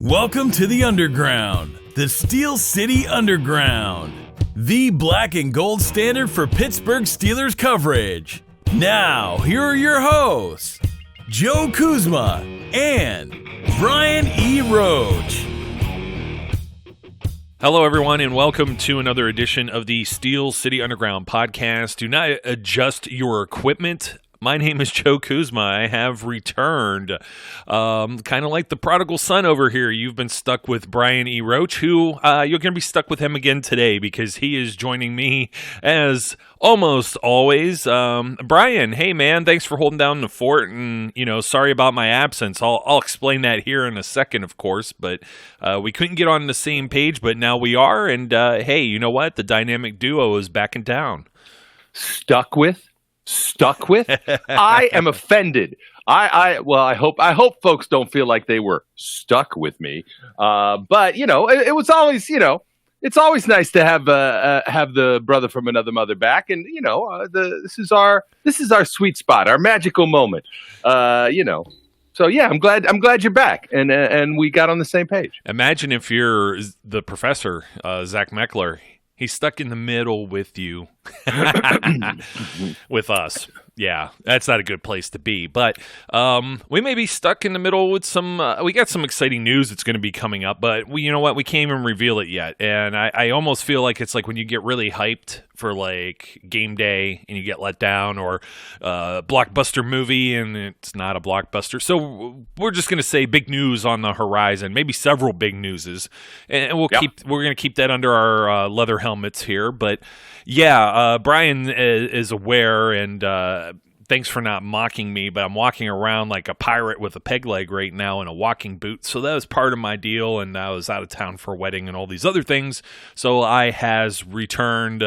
Welcome to the Underground, the Steel City Underground, the black and gold standard for Pittsburgh Steelers coverage. Now, here are your hosts, Joe Kuzma and Brian E. Roach. Hello, everyone, and welcome to another edition of the Steel City Underground podcast. Do not adjust your equipment. My name is Joe Kuzma. I have returned, kind of like the prodigal son over here. You've been stuck with Brian E. Roach, who you're going to be stuck with him again today because he is joining me as almost always. Brian, hey man, thanks for holding down the fort, and sorry about my absence. I'll explain that here in a second, of course. But we couldn't get on the same page, but now we are. And hey, you know what? The dynamic duo is back in town. Stuck with? I am offended. I hope folks don't feel like they were stuck with me. But it was always, it's always nice to have the brother from another mother back, and this is our sweet spot, our magical moment. So yeah, I'm glad you're back, and we got on the same page. Imagine if you're the professor, Zach Meckler. He's stuck in the middle with you, with us. Yeah, that's not a good place to be. But we may be stuck in the middle with some. We got some exciting news that's going to be coming up, but you know what? We can't even reveal it yet. And I almost feel like it's like when you get really hyped for like game day and you get let down, or blockbuster movie and it's not a blockbuster. So we're just going to say big news on the horizon, maybe several big newses, and we're going to keep that under our leather helmets here. But yeah, Brian is aware, and thanks for not mocking me, but I'm walking around like a pirate with a peg leg right now in a walking boot. So that was part of my deal, and I was out of town for a wedding and all these other things. So I has returned,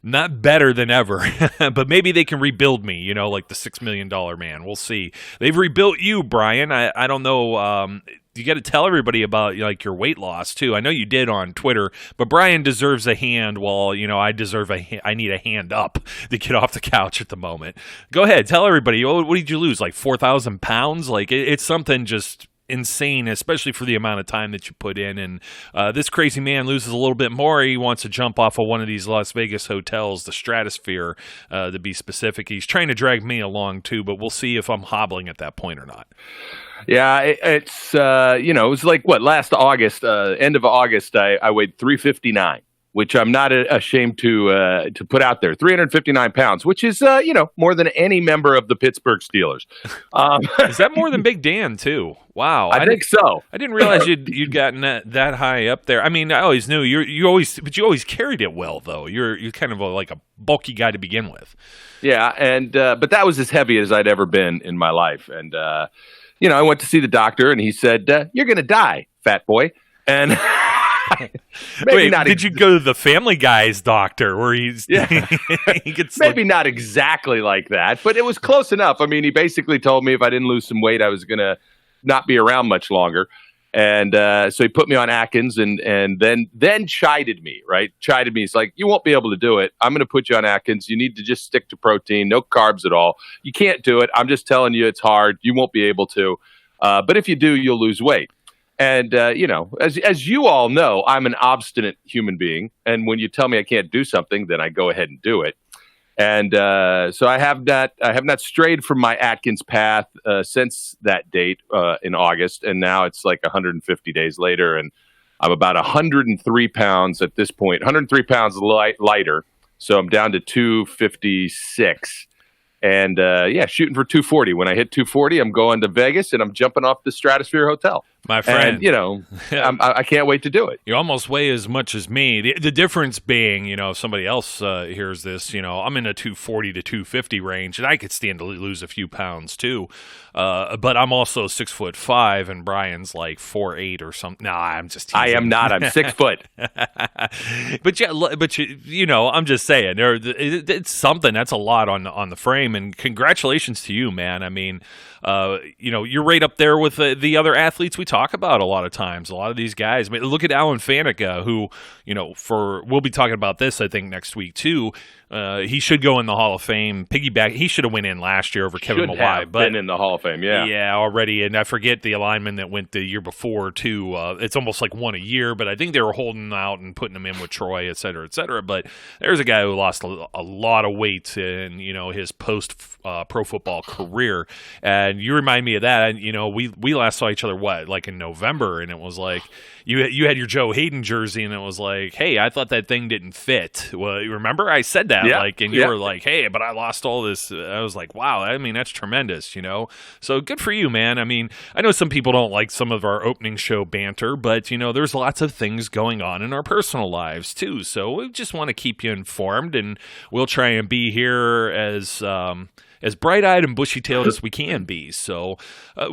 not better than ever, but maybe they can rebuild me, like the $6 million man. We'll see. They've rebuilt you, Brian. I don't know. You got to tell everybody about your weight loss too. I know you did on Twitter, but Brian deserves a hand. While I need a hand up to get off the couch at the moment. Go ahead, tell everybody. What did you lose? Like 4,000 pounds? It's something just insane, especially for the amount of time that you put in. And this crazy man loses a little bit more. He wants to jump off of one of these Las Vegas hotels, the Stratosphere, to be specific. He's trying to drag me along too, but we'll see if I'm hobbling at that point or not. Yeah, it's it was like last August, end of August, I weighed 359, which I'm not ashamed to put out there. 359 pounds, which is more than any member of the Pittsburgh Steelers. Is that more than Big Dan too? Wow, I think so. I didn't realize you'd gotten that high up there. I mean, I always knew you always carried it well though. You're kind of like a bulky guy to begin with. Yeah, and but that was as heavy as I'd ever been in my life, and I went to see the doctor, and he said, "You're going to die, fat boy." And did you go to the Family Guy's doctor where he's he gets maybe not exactly like that, but it was close enough. I mean, he basically told me if I didn't lose some weight, I was going to not be around much longer. And so he put me on Atkins and then chided me, right? Chided me. He's like, "You won't be able to do it. I'm going to put you on Atkins. You need to just stick to protein, no carbs at all. You can't do it. I'm just telling you it's hard. You won't be able to. But if you do, you'll lose weight." And, as you all know, I'm an obstinate human being. And when you tell me I can't do something, then I go ahead and do it. And so I have not strayed from my Atkins path since that date in August. And now it's like 150 days later, and I'm about 103 pounds at this point, 103 pounds lighter. So I'm down to 256. And shooting for 240. When I hit 240, I'm going to Vegas and I'm jumping off the Stratosphere Hotel. My friend, and, I can't wait to do it. You almost weigh as much as me. The difference being, if somebody else hears this, I'm in a 240 to 250 range, and I could stand to lose a few pounds too. But I'm also 6'5", and Brian's like 4'8" or something. No, I'm just teasing. I am not. I'm 6 foot. but I'm just saying, it's something that's a lot on the frame. And congratulations to you, man. I mean, you're right up there with the other athletes we talk about a lot of times. A lot of these guys. I mean, look at Alan Faneca, who, we'll be talking about this, I think, next week too. He should go in the Hall of Fame. Piggyback, he should have went in last year over Kevin Should Mawae, have but been in the Hall of Fame, yeah. Yeah, already. And I forget the alignment that went the year before, too. It's almost like one a year, but I think they were holding out and putting him in with Troy, et cetera, et cetera. But there's a guy who lost a lot of weight in, his post-pro football career. And you remind me of that. And, we last saw each other, like in November, and it was like, you had your Joe Hayden jersey, and it was like, hey, I thought that thing didn't fit. Well, you remember I said that, and you were like, hey, but I lost all this. I was like, wow, I mean, that's tremendous, So good for you, man. I mean, I know some people don't like some of our opening show banter, but, there's lots of things going on in our personal lives, too. So we just want to keep you informed, and we'll try and be here as bright-eyed and bushy-tailed as we can be. So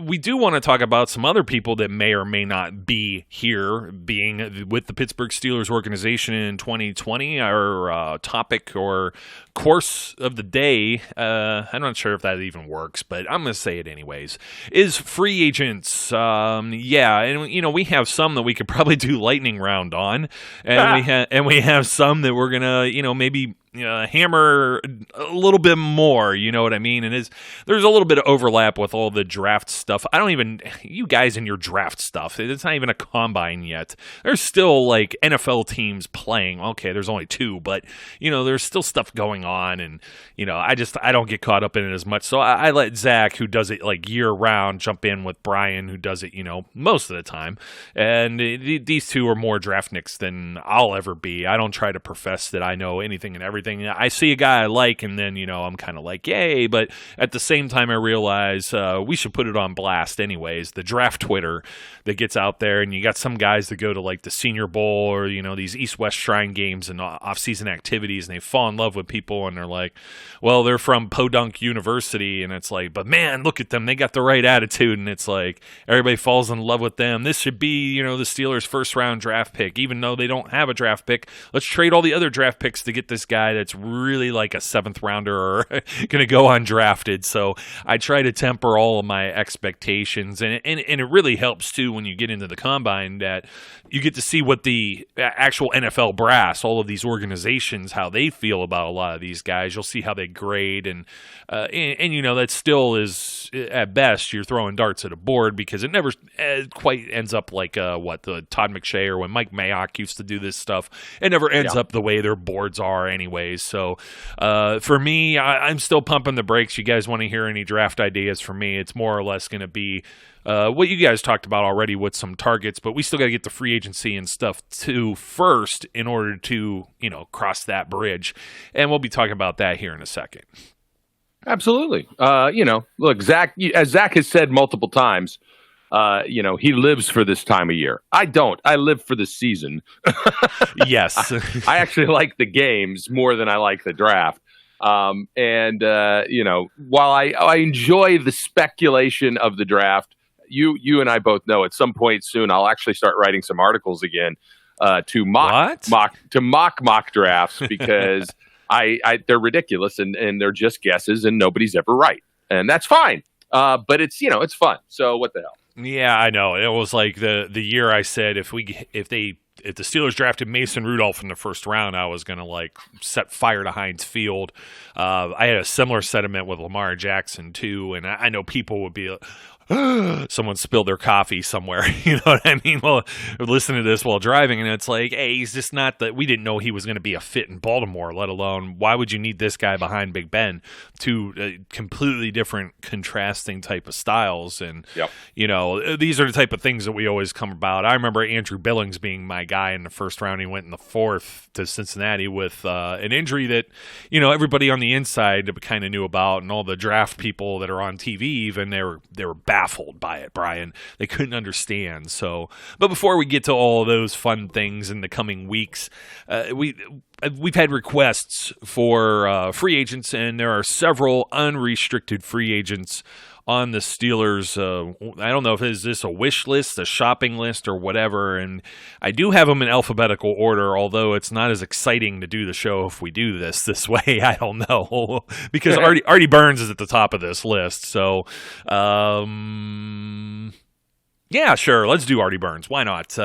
we do want to talk about some other people that may or may not be here, being with the Pittsburgh Steelers organization in 2020. Our topic or course of the day, I'm not sure if that even works, but I'm going to say it anyways, is free agents. And we have some that we could probably do lightning round on, and we have some that we're going to, maybe hammer a little bit more, you know what I mean? And there's a little bit of overlap with all the draft stuff. You guys and your draft stuff, it's not even a combine yet. There's still like NFL teams playing. Okay, there's only 2, but there's still stuff going on, and I don't get caught up in it as much. So I let Zach, who does it like year round, jump in with Brian, who does it most of the time. And these two are more draft nicks than I'll ever be. I don't try to profess that I know anything and everything. I see a guy I like, and then I'm kind of like, yay, but at the same time I realize we should put it on blast anyways. The draft Twitter that gets out there, and you got some guys that go to like the Senior Bowl or these East-West Shrine games and off-season activities, and they fall in love with people, and they're like, well, they're from Podunk University, and it's like, but man, look at them, they got the right attitude, and it's like everybody falls in love with them. This should be the Steelers' first-round draft pick, even though they don't have a draft pick. Let's trade all the other draft picks to get this guy that's really like a 7th rounder or going to go undrafted. So I try to temper all of my expectations, and it really helps too when you get into the combine that you get to see what the actual NFL brass, all of these organizations, how they feel about a lot of these guys. You'll see how they grade, and that still is at best you're throwing darts at a board, because it never quite ends up like the Todd McShay or when Mike Mayock used to do this stuff. It never ends up the way their boards are anyways. So for me, I'm still pumping the brakes. You guys want to hear any draft ideas from me? It's more or less going to be what you guys talked about already with some targets, but we still got to get the free agency and stuff too first in order to, cross that bridge. And we'll be talking about that here in a second. Absolutely. Look, Zach, as Zach has said multiple times, he lives for this time of year. I don't. I live for the season. Yes. I actually like the games more than I like the draft. While I enjoy the speculation of the draft, you and I both know at some point soon I'll actually start writing some articles again to mock drafts, because they're ridiculous and they're just guesses and nobody's ever right, and that's fine. But it's it's fun. So what the hell? Yeah, I know. It was like the year I said if the Steelers drafted Mason Rudolph in the first round, I was going to set fire to Heinz Field. I had a similar sentiment with Lamar Jackson too, and I know people would be someone spilled their coffee somewhere. You know what I mean? Well, listen to this while driving, and it's like, hey, he's just not that. We didn't know he was going to be a fit in Baltimore, let alone why would you need this guy behind Big Ben? Two completely different, contrasting type of styles, and these are the type of things that we always come about. I remember Andrew Billings being my guy in the first round. He went in the 4th to Cincinnati with an injury that everybody on the inside kind of knew about, and all the draft people that are on TV even they were baffled by it, Brian. They couldn't understand. So, but before we get to all of those fun things in the coming weeks, we've had requests for free agents, and there are several unrestricted free agents on the Steelers. I don't know if is this a wish list, a shopping list, or whatever, and I do have them in alphabetical order, although it's not as exciting to do the show if we do this way. I don't know, because Artie Burns is at the top of this list, so yeah, sure, let's do Artie Burns. Why not?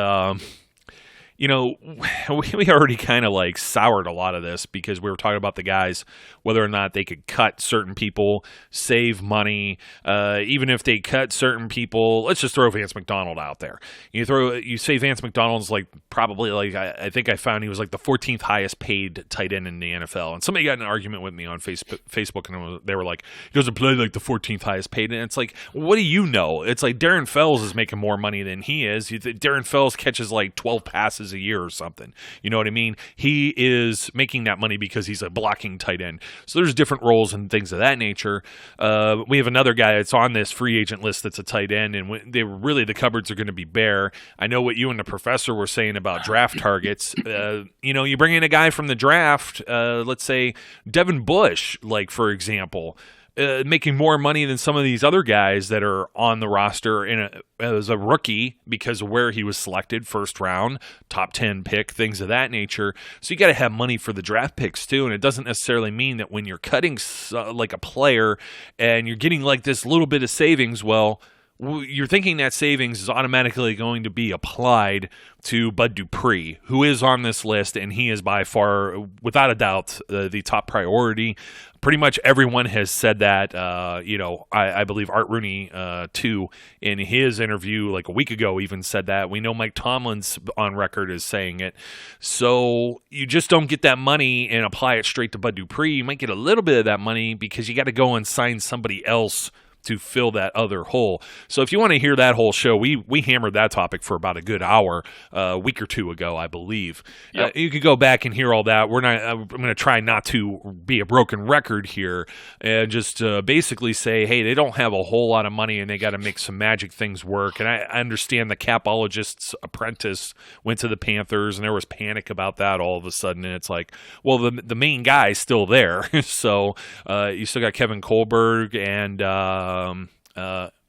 we already kind of like soured a lot of this because we were talking about the guys, whether or not they could cut certain people, save money. Even if they cut certain people, let's just throw Vance McDonald out there. You say Vance McDonald's like probably like I think I found he was like the 14th highest paid tight end in the NFL. And somebody got in an argument with me on Facebook, and they were like, he doesn't play like the 14th highest paid. And it's like, what do you know? It's like Darren Fells is making more money than he is. Darren Fells catches like 12 passes a year or something. You know what I mean? He is making that money because he's a blocking tight end. So there's different roles and things of that nature. We have another guy that's on this free agent list that's a tight end, and the cupboards are going to be bare. I know what you and the professor were saying about draft targets. You bring in a guy from the draft, let's say Devon Bush, like for example, making more money than some of these other guys that are on the roster as a rookie because of where he was selected, first round, top 10 pick, things of that nature. So you got to have money for the draft picks too, and it doesn't necessarily mean that when you're cutting like a player and you're getting like this little bit of savings, well, you're thinking that savings is automatically going to be applied to Bud Dupree, who is on this list, and he is by far, without a doubt, the top priority. Pretty much everyone has said that. I believe Art Rooney, too, in his interview like a week ago even said that. We know Mike Tomlin's on record as saying it. So you just don't get that money and apply it straight to Bud Dupree. You might get a little bit of that money because you got to go and sign somebody else to fill that other hole. So if you want to hear that whole show, we hammered that topic for about a good hour a week or two ago, I believe. Yep. You could go back and hear all that. I'm going to try not to be a broken record here and just basically say, hey, they don't have a whole lot of money and they got to make some magic things work. And I understand the capologist's apprentice went to the Panthers and there was panic about that all of a sudden. And it's like, well, the main guy's still there. So you still got Kevin Kohlberg and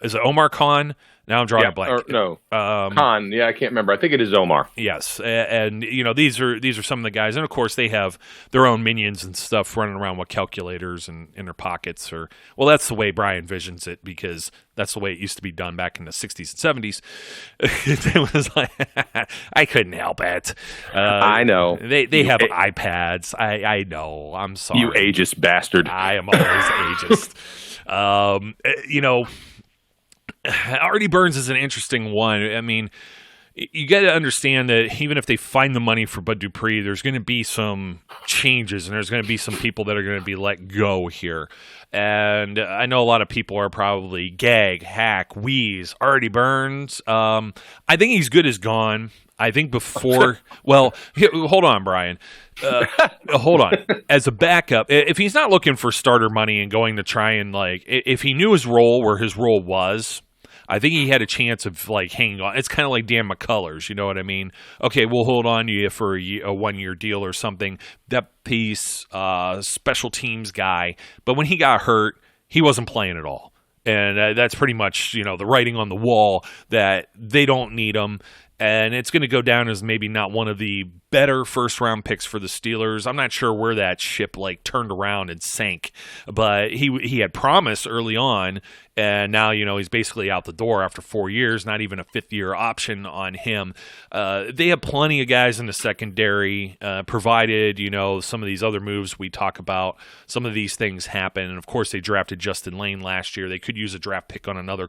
is it Omar Khan? Now I'm drawing a blank. Khan. Yeah, I can't remember. I think it is Omar. Yes, and these are some of the guys, and of course they have their own minions and stuff running around with calculators and in their pockets. Well, that's the way Brian visions it because that's the way it used to be done back in the 60s and 70s. It was like I couldn't help it. I know they have iPads. I know. I'm sorry. You ageist bastard. I am always ageist. Artie Burns is an interesting one. I mean, you got to understand that even if they find the money for Bud Dupree, there's going to be some changes and there's going to be some people that are going to be let go here. And I know a lot of people are probably gag, hack, wheeze, Artie Burns. I think he's good as gone. I think before – well, hold on, Brian. Hold on. As a backup, if he's not looking for starter money and going to try and like – if he knew his role where his role was – I think he had a chance of like hanging on. It's kind of like Dan McCullers, you know what I mean? Okay, we'll hold on to you for a one-year deal or something. Depth piece, special teams guy. But when he got hurt, he wasn't playing at all. And that's pretty much, the writing on the wall that they don't need him. And it's going to go down as maybe not one of the better first-round picks for the Steelers. I'm not sure where that ship turned around and sank, but he had promise early on, and now he's basically out the door after 4 years. Not even a fifth-year option on him. They have plenty of guys in the secondary, provided some of these other moves we talk about. Some of these things happen, and of course they drafted Justin Lane last year. They could use a draft pick on another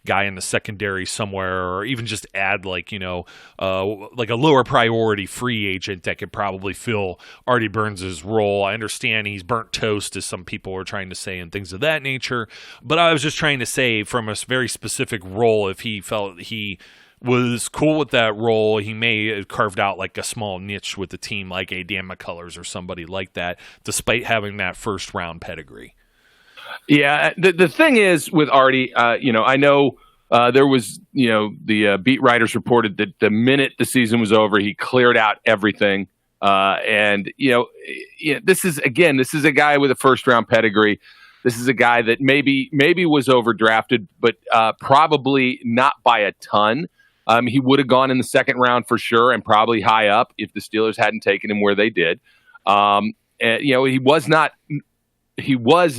guy in the secondary somewhere, or even just add like a lower priority free agent that could probably fill Artie Burns' role. I understand he's burnt toast, as some people are trying to say, and things of that nature. But I was just trying to say from a very specific role, if he felt he was cool with that role, he may have carved out like a small niche with the team, like a Dan McCullers or somebody like that, despite having that first round pedigree. Yeah, the thing is with Artie, I know there was, the beat writers reported that the minute the season was over, he cleared out everything. This is a guy with a first round pedigree. This is a guy that maybe was overdrafted, but probably not by a ton. He would have gone in the second round for sure, and probably high up if the Steelers hadn't taken him where they did. He was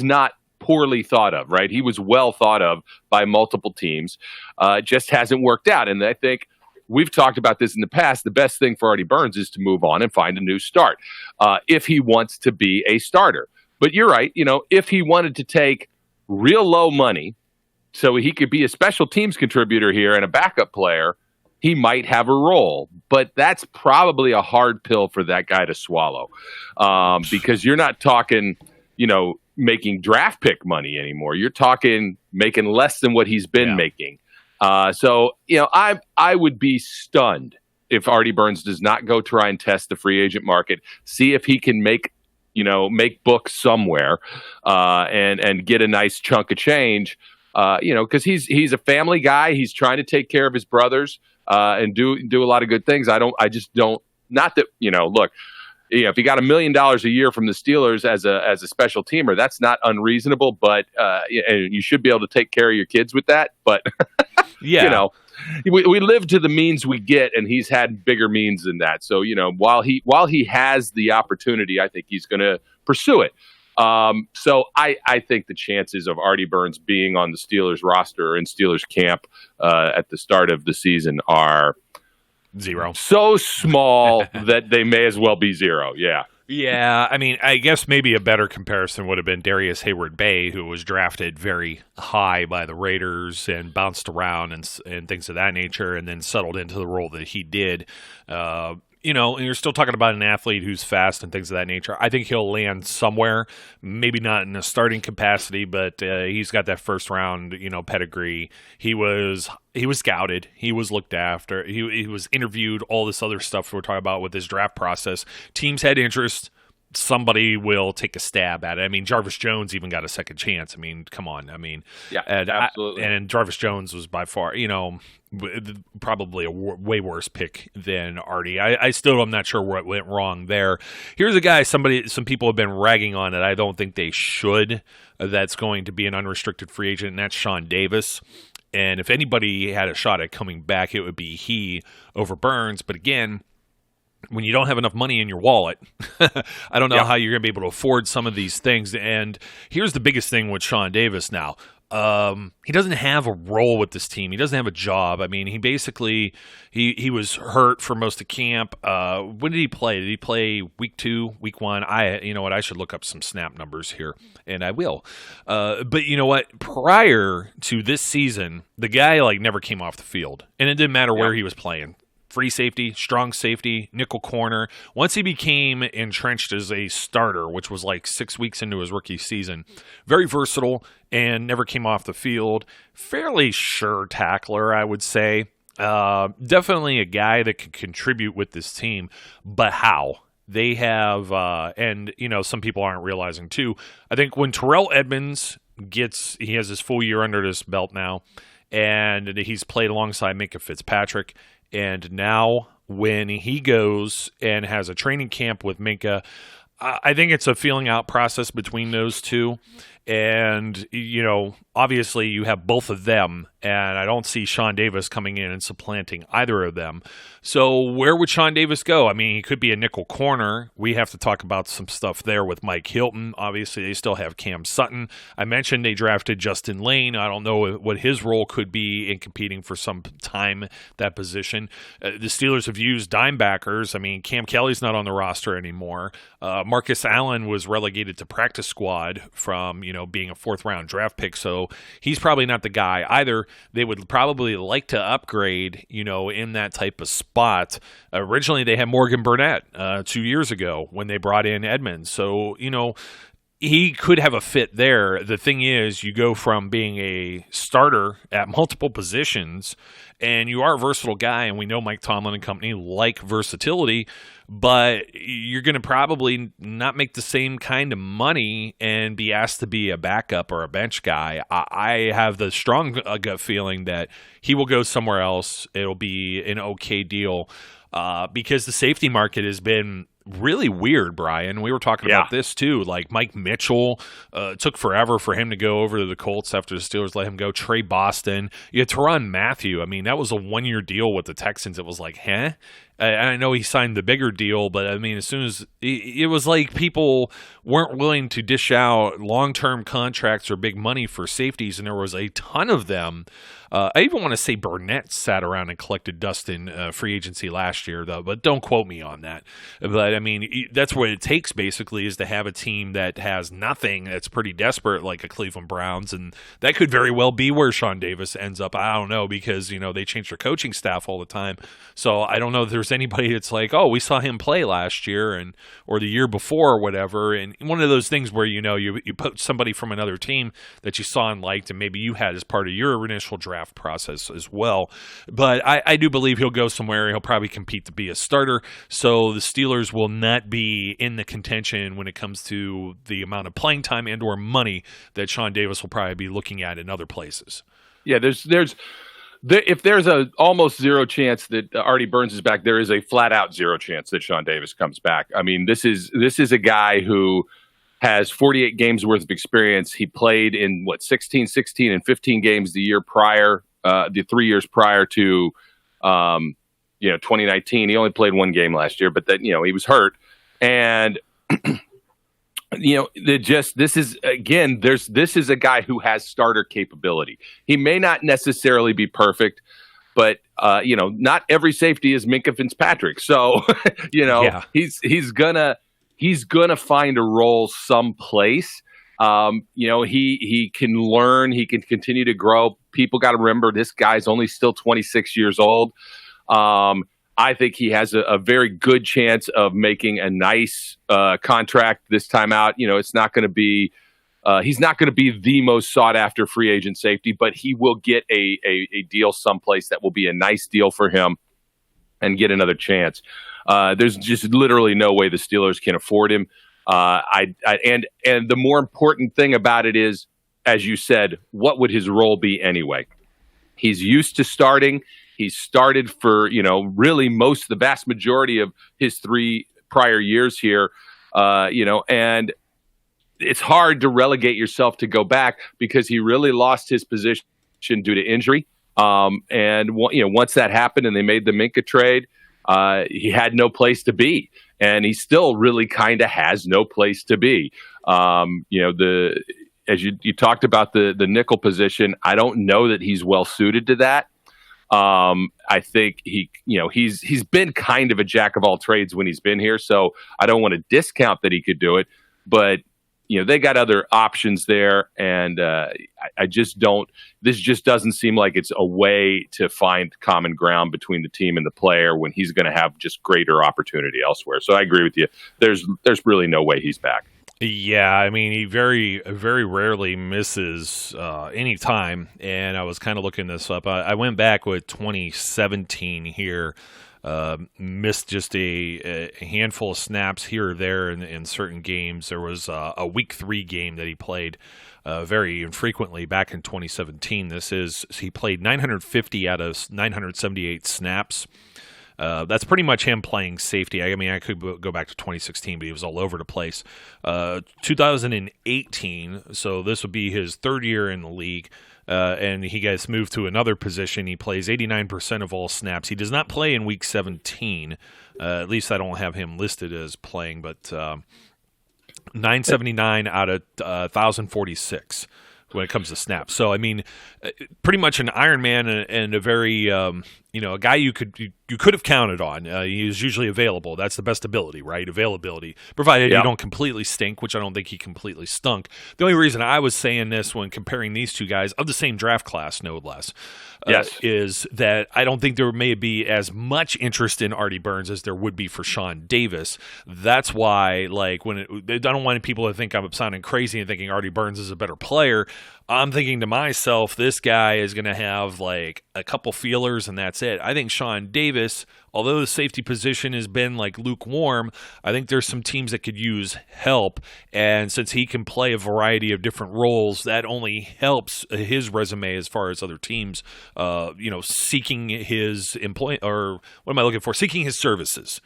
not poorly thought of, right? He was well thought of by multiple teams. Just hasn't worked out. And I think we've talked about this in the past. The best thing for Artie Burns is to move on and find a new start if he wants to be a starter. But you're right. If he wanted to take real low money so he could be a special teams contributor here and a backup player, he might have a role. But that's probably a hard pill for that guy to swallow because you're not talking, making draft pick money anymore. You're talking making less than what he's been making. So I would be stunned if Artie Burns does not go try and test the free agent market, see if he can make books somewhere and get a nice chunk of change, because he's a family guy. He's trying to take care of his brothers and do a lot of good things. I just don't, not that, look, if you got $1 million a year from the Steelers as a special teamer, that's not unreasonable, but and you should be able to take care of your kids with that. But yeah, we live to the means we get, and he's had bigger means than that. So while he has the opportunity, I think he's going to pursue it. So I think the chances of Artie Burns being on the Steelers roster or in Steelers camp at the start of the season are zero. So small that they may as well be zero. Yeah. Yeah, I mean, I guess maybe a better comparison would have been Darius Hayward-Bay, who was drafted very high by the Raiders and bounced around and things of that nature, and then settled into the role that he did. And you're still talking about an athlete who's fast and things of that nature. I think he'll land somewhere, maybe not in a starting capacity, but he's got that first round, pedigree. He was scouted. He was looked after. He was interviewed, all this other stuff we're talking about with this draft process. Teams had interest. Somebody will take a stab at it. I mean, Jarvis Jones even got a second chance. I mean, come on. I mean, yeah, absolutely. And Jarvis Jones was by far, probably a way worse pick than Artie. I still am not sure what went wrong there. Here's a guy some people have been ragging on that I don't think they should. That's going to be an unrestricted free agent, and that's Sean Davis. And if anybody had a shot at coming back, it would be he over Burns. But again, when you don't have enough money in your wallet, I don't know how you're going to be able to afford some of these things. And here's the biggest thing with Sean Davis now. He doesn't have a role with this team. He doesn't have a job. I mean, he basically he was hurt for most of camp. When did he play? Did he play week 2, week 1? I should look up some snap numbers here, and I will. But you know what? Prior to this season, the guy never came off the field, and it didn't matter where he was playing. Free safety, strong safety, nickel corner. Once he became entrenched as a starter, which was 6 weeks into his rookie season, very versatile and never came off the field. Fairly sure tackler, I would say. Definitely a guy that could contribute with this team. But how? They have, and some people aren't realizing too, I think when Terrell Edmunds he has his full year under his belt now, and he's played alongside Minkah Fitzpatrick. And now when he goes and has a training camp with Minkah, I think it's a feeling out process between those two. And, obviously you have both of them, and I don't see Sean Davis coming in and supplanting either of them. So where would Sean Davis go? I mean, he could be a nickel corner. We have to talk about some stuff there with Mike Hilton. Obviously, they still have Cam Sutton. I mentioned they drafted Justin Lane. I don't know what his role could be in competing for some time, that position. The Steelers have used dime backers. I mean, Cam Kelly's not on the roster anymore. Marcus Allen was relegated to practice squad from, being a 4th-round draft pick, so he's probably not the guy either. They would probably like to upgrade, in that type of spot. Originally, they had Morgan Burnett 2 years ago when they brought in Edmonds. So, he could have a fit there. The thing is, you go from being a starter at multiple positions, and you are a versatile guy, and we know Mike Tomlin and company like versatility, but you're going to probably not make the same kind of money and be asked to be a backup or a bench guy. I have the strong gut feeling that he will go somewhere else. It'll be an okay deal because the safety market has been really weird, Brian. We were talking about this too. Mike Mitchell, took forever for him to go over to the Colts after the Steelers let him go. Trey Boston. You had Tyrann Mathieu. I mean, that was a 1-year deal with the Texans. It was And I know he signed the bigger deal, but I mean, as soon as it was like people weren't willing to dish out long-term contracts or big money for safeties, and there was a ton of them. I even want to say Burnett sat around and collected dust in free agency last year, though, but don't quote me on that. But I mean, that's what it takes basically, is to have a team that has nothing, that's pretty desperate, like a Cleveland Browns, and that could very well be where Sean Davis ends up. I don't know, because they change their coaching staff all the time, so I don't know if there's anybody that's like, oh, we saw him play last year or the year before or whatever, and one of those things where you put somebody from another team that you saw and liked, and maybe you had as part of your initial draft process as well. But I do believe he'll go somewhere. He'll probably compete to be a starter, so the Steelers will not be in the contention when it comes to the amount of playing time and or money that Sean Davis will probably be looking at in other places. Yeah, if there's a almost zero chance that Artie Burns is back, there is a flat out zero chance that Sean Davis comes back. I mean, this is a guy who has 48 games worth of experience. He played in 16, and 15 games the year prior, the 3 years prior to 2019. He only played one game last year, but then he was hurt. And this is a guy who has starter capability. He may not necessarily be perfect, but not every safety is Minkah Fitzpatrick. So he's gonna find a role someplace. He can learn. He can continue to grow. People got to remember, this guy's only still 26 years old. I think he has a very good chance of making a nice contract this time out. It's not going to be he's not going to be the most sought after free agent safety, but he will get a deal someplace that will be a nice deal for him and get another chance. There's just literally no way the Steelers can afford him. And the more important thing about it is, as you said, what would his role be anyway? He's used to starting. He's started for, really the vast majority of his 3 prior years here, and it's hard to relegate yourself to go back, because he really lost his position due to injury. And once that happened and they made the Minkah trade, he had no place to be, and he still really kind of has no place to be. As you talked about the nickel position, I don't know that he's well suited to that. I think he's been kind of a jack of all trades when he's been here, so I don't want to discount that he could do it, but they got other options there, and I just don't. This just doesn't seem like it's a way to find common ground between the team and the player when he's going to have just greater opportunity elsewhere. So I agree with you. There's really no way he's back. Yeah, I mean, he very, very rarely misses any time, and I was kind of looking this up. I went back with 2017 here, missed just a handful of snaps here or there in certain games. There was a Week 3 game that he played very infrequently back in 2017. He played 950 out of 978 snaps. That's pretty much him playing safety. I mean, I could go back to 2016, but he was all over the place. 2018, so this would be his 3rd year in the league, and he gets moved to another position. He plays 89% of all snaps. He does not play in Week 17. At least I don't have him listed as playing, but 979 out of 1,046 when it comes to snaps. So, I mean, pretty much an Iron Man and a very, a guy you could have counted on. He is usually available. That's the best ability, right? Availability, provided you don't completely stink, which I don't think he completely stunk. The only reason I was saying this when comparing these two guys of the same draft class, no less, is that I don't think there may be as much interest in Artie Burns as there would be for Sean Davis. That's why, I don't want people to think I'm sounding crazy and thinking Artie Burns is a better player. I'm thinking to myself, this guy is going to have a couple feelers and that's it. I think Sean Davis, although the safety position has been lukewarm, I think there's some teams that could use help. And since he can play a variety of different roles, that only helps his resume as far as other teams, seeking his seeking his services.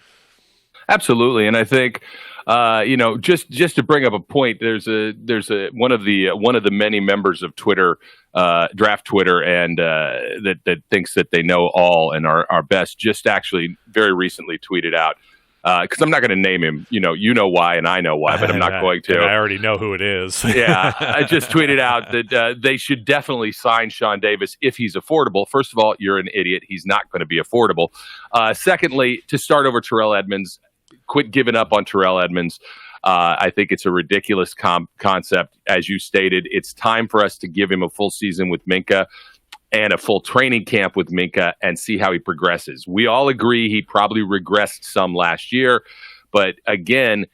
Absolutely. And I think Just to bring up a point, there's one of the many members of Twitter, draft Twitter, and that thinks that they know all and are best. Just actually very recently tweeted out, because I'm not going to name him. You know why, and I know why, but I'm not going to. I already know who it is. Yeah, I just tweeted out that they should definitely sign Sean Davis if he's affordable. First of all, you're an idiot. He's not going to be affordable. Secondly, to start over Terrell Edmunds, quit giving up on Terrell Edmunds. I think it's a ridiculous concept. As you stated, it's time for us to give him a full season with Minkah and a full training camp with Minkah and see how he progresses. We all agree he probably regressed some last year, but again,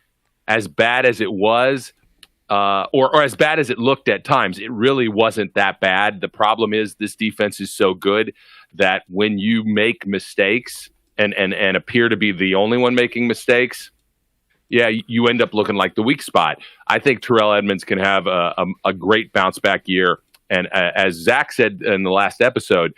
as bad as it was, or as bad as it looked at times, it really wasn't that bad. The problem is this defense is so good that when you make mistakes and appear to be the only one making mistakes, yeah, you end up looking like the weak spot. I think Terrell Edmunds can have a great bounce back year. And as Zach said in the last episode,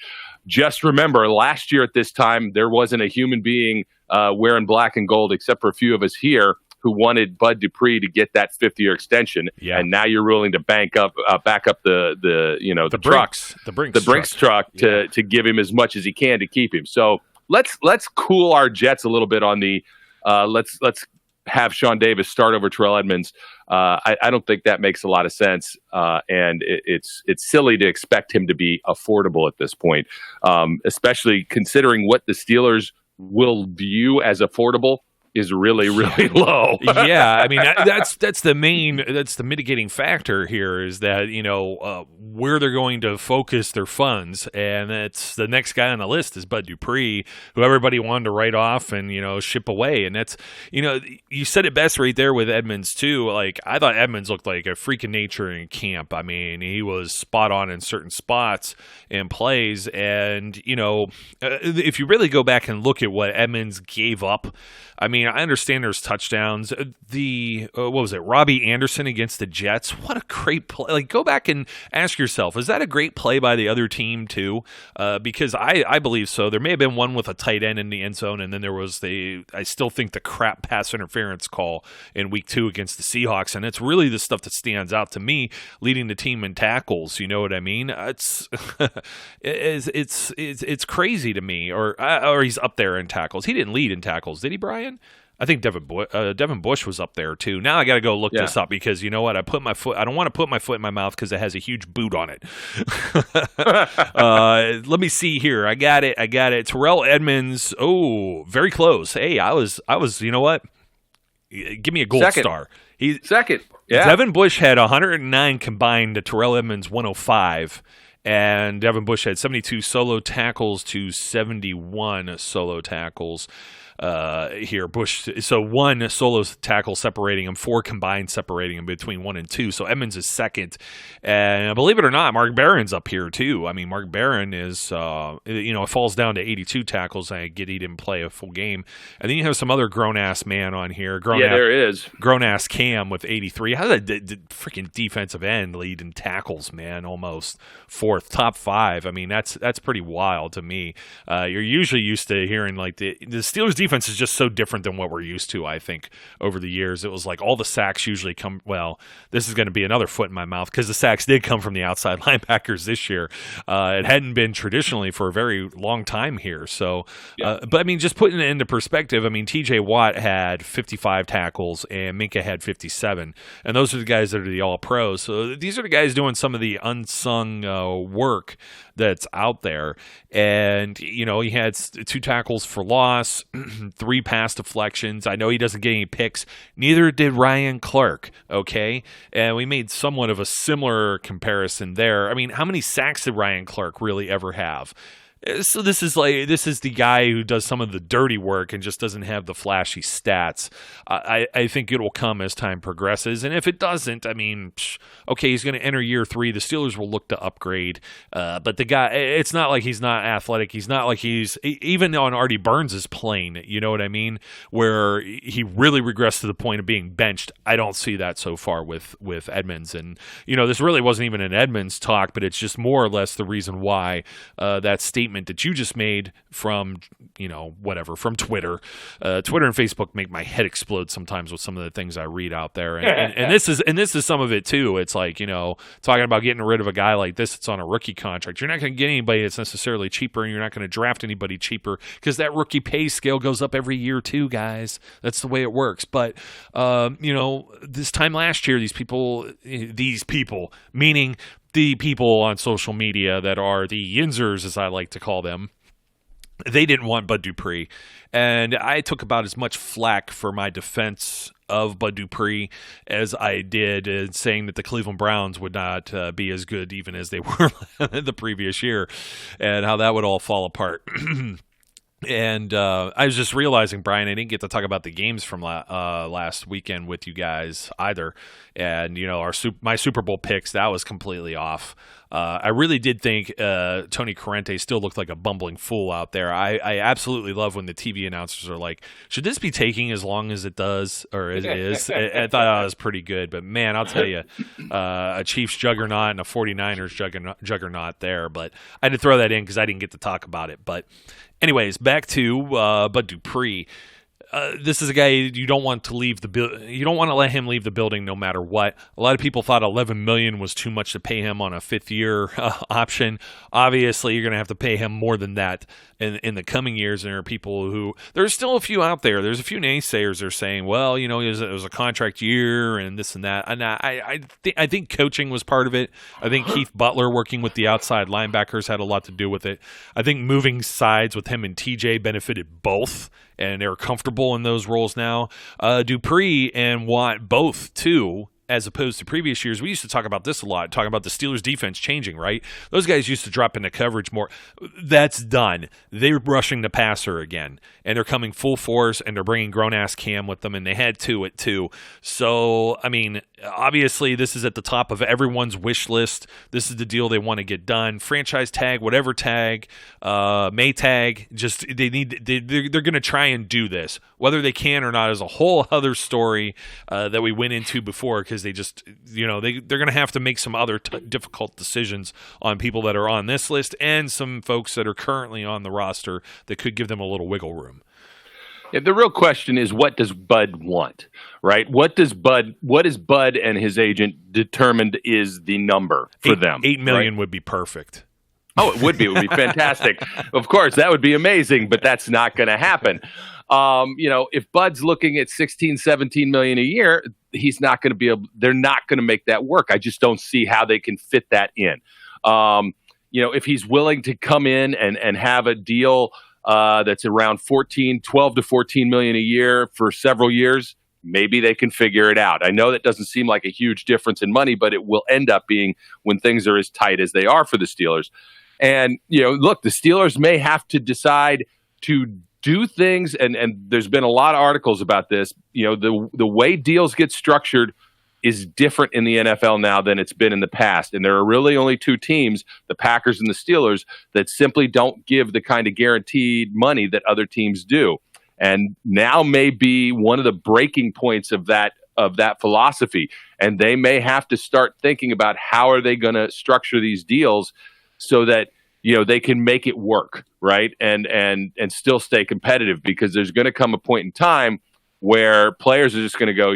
just remember last year at this time, there wasn't a human being wearing black and gold except for a few of us here who wanted Bud Dupree to get that 5th-year extension. Yeah. And now you're willing to back up the trucks, the Brinks truck to give him as much as he can to keep him. So let's cool our jets a little bit on the let's have Sean Davis start over Terrell Edmunds. I don't think that makes a lot of sense, and it's silly to expect him to be affordable at this point, especially considering what the Steelers will view as affordable is really, really low. Yeah, I mean that's the mitigating factor here is that where they're going to focus their funds, and that's the next guy on the list is Bud Dupree, who everybody wanted to write off and ship away, and that's you said it best right there with Edmunds too. Like I thought Edmunds looked like a freak of nature in camp. I mean he was spot on in certain spots and plays, and if you really go back and look at what Edmunds gave up. I mean, I understand there's touchdowns. What was it? Robbie Anderson against the Jets. What a great play. Like, go back and ask yourself, is that a great play by the other team too? Because I believe so. There may have been one with a tight end in the end zone, and then there was I still think the crap pass interference call in week 2 against the Seahawks, and it's really the stuff that stands out to me, leading the team in tackles. You know what I mean? It's crazy to me. Or he's up there in tackles. He didn't lead in tackles, did he, Brian? I think Devon Bush was up there too. Now I got to go look this up because you know what? I don't want to put my foot in my mouth because it has a huge boot on it. Let me see here. I got it. Terrell Edmunds. Oh, very close. Hey, I was. You know what? Give me a gold star. He's second. Yeah. Devon Bush had 109 combined to Terrell Edmunds 105. And Devon Bush had 72 solo tackles to 71 solo tackles. Here, Bush. So 1 solo tackle separating him, 4 combined separating him between 1 and 2. So Edmunds is second, and believe it or not, Mark Barron's up here too. I mean, Mark Barron is, it falls down to 82 tackles. I get he didn't play a full game, and then you have some other grown ass man on here. There is grown ass Cam with 83. How did the freaking defensive end lead in tackles, man? Almost 4th, top 5. I mean, that's pretty wild to me. You're usually used to hearing like the Steelers defense is just so different than what we're used to, I think, over the years. It was like all the sacks usually come, well, this is going to be another foot in my mouth because the sacks did come from the outside linebackers this year. It hadn't been traditionally for a very long time here. So, but I mean, just putting it into perspective, I mean, TJ Watt had 55 tackles and Minkah had 57. And those are the guys that are the all-pros. So these are the guys doing some of the unsung work that's out there. And, he had 2 tackles for loss, 3 pass deflections. I know he doesn't get any picks. Neither did Ryan Clark, okay? And we made somewhat of a similar comparison there. I mean, how many sacks did Ryan Clark really ever have? So this is the guy who does some of the dirty work and just doesn't have the flashy stats. I think it'll come as time progresses, and if it doesn't, I mean, okay, he's going to enter year 3. The Steelers will look to upgrade, but the guy, it's not like he's not athletic. He's not like he's even on Artie Burns' plane. You know what I mean? Where he really regressed to the point of being benched. I don't see that so far with Edmunds, and this really wasn't even an Edmunds talk, but it's just more or less the reason why that statement statement that you just made from, from Twitter. Twitter and Facebook make my head explode sometimes with some of the things I read out there. And this is some of it too. It's like, talking about getting rid of a guy like this, it's on a rookie contract. You're not going to get anybody that's necessarily cheaper, and you're not going to draft anybody cheaper because that rookie pay scale goes up every year too, guys. That's the way it works. But, this time last year, these people, meaning the people on social media that are the Yinzers, as I like to call them, they didn't want Bud Dupree. And I took about as much flack for my defense of Bud Dupree as I did in saying that the Cleveland Browns would not be as good even as they were the previous year, and how that would all fall apart. And I was just realizing, Brian, I didn't get to talk about the games from last weekend with you guys either. And, my Super Bowl picks, that was completely off. I really did think Tony Corrente still looked like a bumbling fool out there. I absolutely love when the TV announcers are like, should this be taking as long as it does or it is? I thought that was pretty good. But, man, I'll tell you, a Chiefs juggernaut and a 49ers juggernaut there. But I had to throw that in because I didn't get to talk about it. But anyways, back to Bud Dupree. This is a guy you don't want to leave you don't want to let him leave the building no matter what. A lot of people thought $11 million was too much to pay him on a fifth-year option. Obviously, you're going to have to pay him more than that in the coming years. And there are people who there's still a few out there. There's a few naysayers that are saying, well, it was a contract year and this and that. And I think coaching was part of it. I think Keith Butler working with the outside linebackers had a lot to do with it. I think moving sides with him and TJ benefited both, and they're comfortable in those roles now. Dupree and Watt both, too, as opposed to previous years. We used to talk about this a lot, talking about the Steelers' defense changing, right? Those guys used to drop into coverage more. That's done. They're rushing the passer again, and they're coming full force, and they're bringing grown-ass Cam with them, and they had to it, too. So, obviously, this is at the top of everyone's wish list. This is the deal they want to get done. Franchise tag, whatever tag, May tag, just they're going to try and do this. Whether they can or not is a whole other story that we went into before, because they just, they're going to have to make some other difficult decisions on people that are on this list and some folks that are currently on the roster that could give them a little wiggle room. Yeah, the real question is, what does Bud want, right? What is Bud and his agent determined is the number for them? $8 million right? Would be perfect. Oh, it would be. It would be fantastic. Of course, that would be amazing, but that's not going to happen. If Bud's looking at 16, 17 million a year, he's not going to be able, they're not going to make that work. I just don't see how they can fit that in. If he's willing to come in and have a deal that's around 12 to 14 million a year for several years, maybe they can figure it out. I know that doesn't seem like a huge difference in money, but it will end up being when things are as tight as they are for the Steelers. And, look, the Steelers may have to decide to do things, and there's been a lot of articles about this. The way deals get structured is different in the NFL now than it's been in the past. And there are really only two teams, the Packers and the Steelers, that simply don't give the kind of guaranteed money that other teams do. And now may be one of the breaking points of that philosophy. And they may have to start thinking about how are they going to structure these deals so that they can make it work, right? And still stay competitive, because there's going to come a point in time where players are just going to go,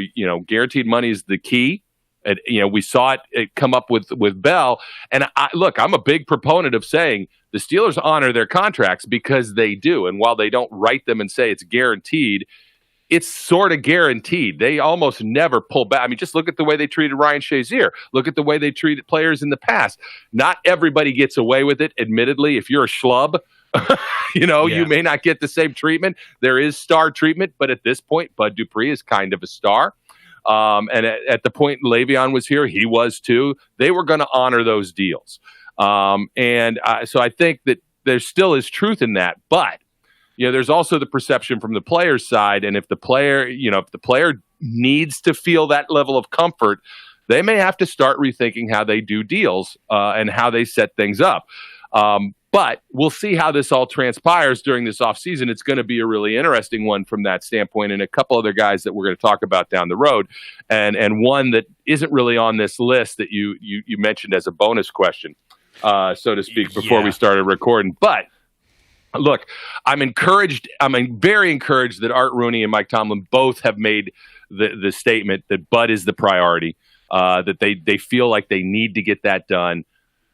guaranteed money is the key. And, we saw it come up with Bell. And I'm a big proponent of saying the Steelers honor their contracts because they do. And while they don't write them and say it's guaranteed, it's sort of guaranteed. They almost never pull back. Just look at the way they treated Ryan Shazier. Look at the way they treated players in the past. Not everybody gets away with it. Admittedly, if you're a schlub, you may not get the same treatment. There is star treatment, but at this point, Bud Dupree is kind of a star. And at the point Le'Veon was here, he was too. They were going to honor those deals. So I think that there still is truth in that. But there's also the perception from the player's side, and if the player needs to feel that level of comfort, they may have to start rethinking how they do deals and how they set things up. But we'll see how this all transpires during this offseason. It's going to be a really interesting one from that standpoint, and a couple other guys that we're going to talk about down the road, and one that isn't really on this list that you mentioned as a bonus question, so to speak, before we started recording. But Look, I'm encouraged. I'm very encouraged that Art Rooney and Mike Tomlin both have made the statement that Bud is the priority, that they feel like they need to get that done.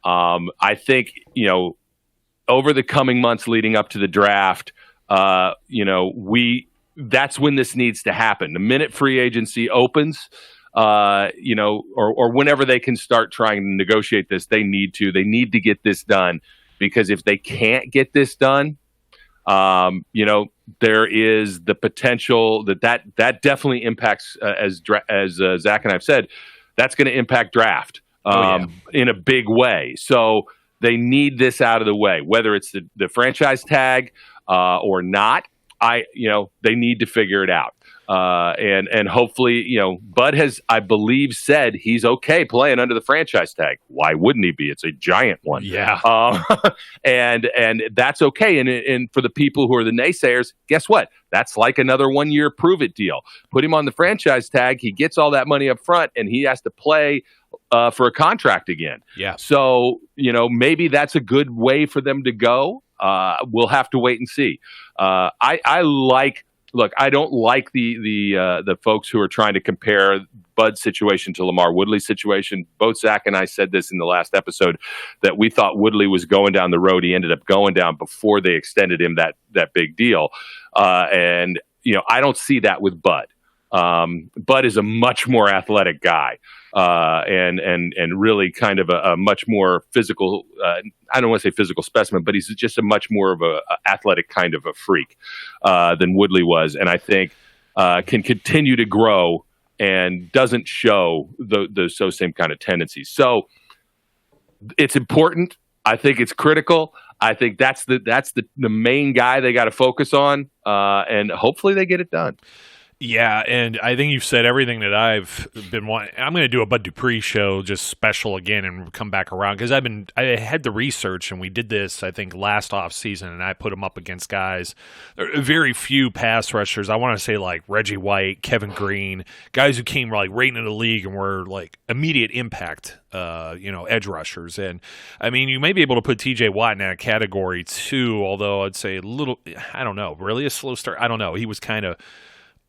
I think, over the coming months leading up to the draft, that's when this needs to happen. The minute free agency opens, or whenever they can start trying to negotiate this, they need to get this done, because if they can't get this done, there is the potential that definitely impacts, as Zach and I've said, that's going to impact draft in a big way. So they need this out of the way, whether it's the franchise tag or not. They need to figure it out. And hopefully, Bud has, I believe, said he's okay playing under the franchise tag. Why wouldn't he be? It's a giant one. Yeah. And that's okay. And for the people who are the naysayers, guess what? That's like another 1-year prove it deal. Put him on the franchise tag. He gets all that money up front, and he has to play for a contract again. Yeah. So, maybe that's a good way for them to go. We'll have to wait and see. Look, I don't like the folks who are trying to compare Bud's situation to LaMarr Woodley's situation. Both Zach and I said this in the last episode, that we thought Woodley was going down the road he ended up going down before they extended him that big deal. And I don't see that with Bud. Bud is a much more athletic guy, and really kind of a much more physical. I don't want to say physical specimen, but he's just a much more of a athletic kind of a freak than Woodley was, and I think can continue to grow and doesn't show those same kind of tendencies. So it's important. I think it's critical. I think that's the main guy they got to focus on, and hopefully they get it done. Yeah, and I think you've said everything that I've been wanting. I'm going to do a Bud Dupree show, just special again, and come back around, because I had the research, and we did this, I think, last offseason, and I put him up against guys. There are very few pass rushers. I want to say like Reggie White, Kevin Green, guys who came like right into the league and were like immediate impact, edge rushers. And I mean, you may be able to put TJ Watt in that category too, although I'd say a little, I don't know, really a slow start. I don't know. He was kind of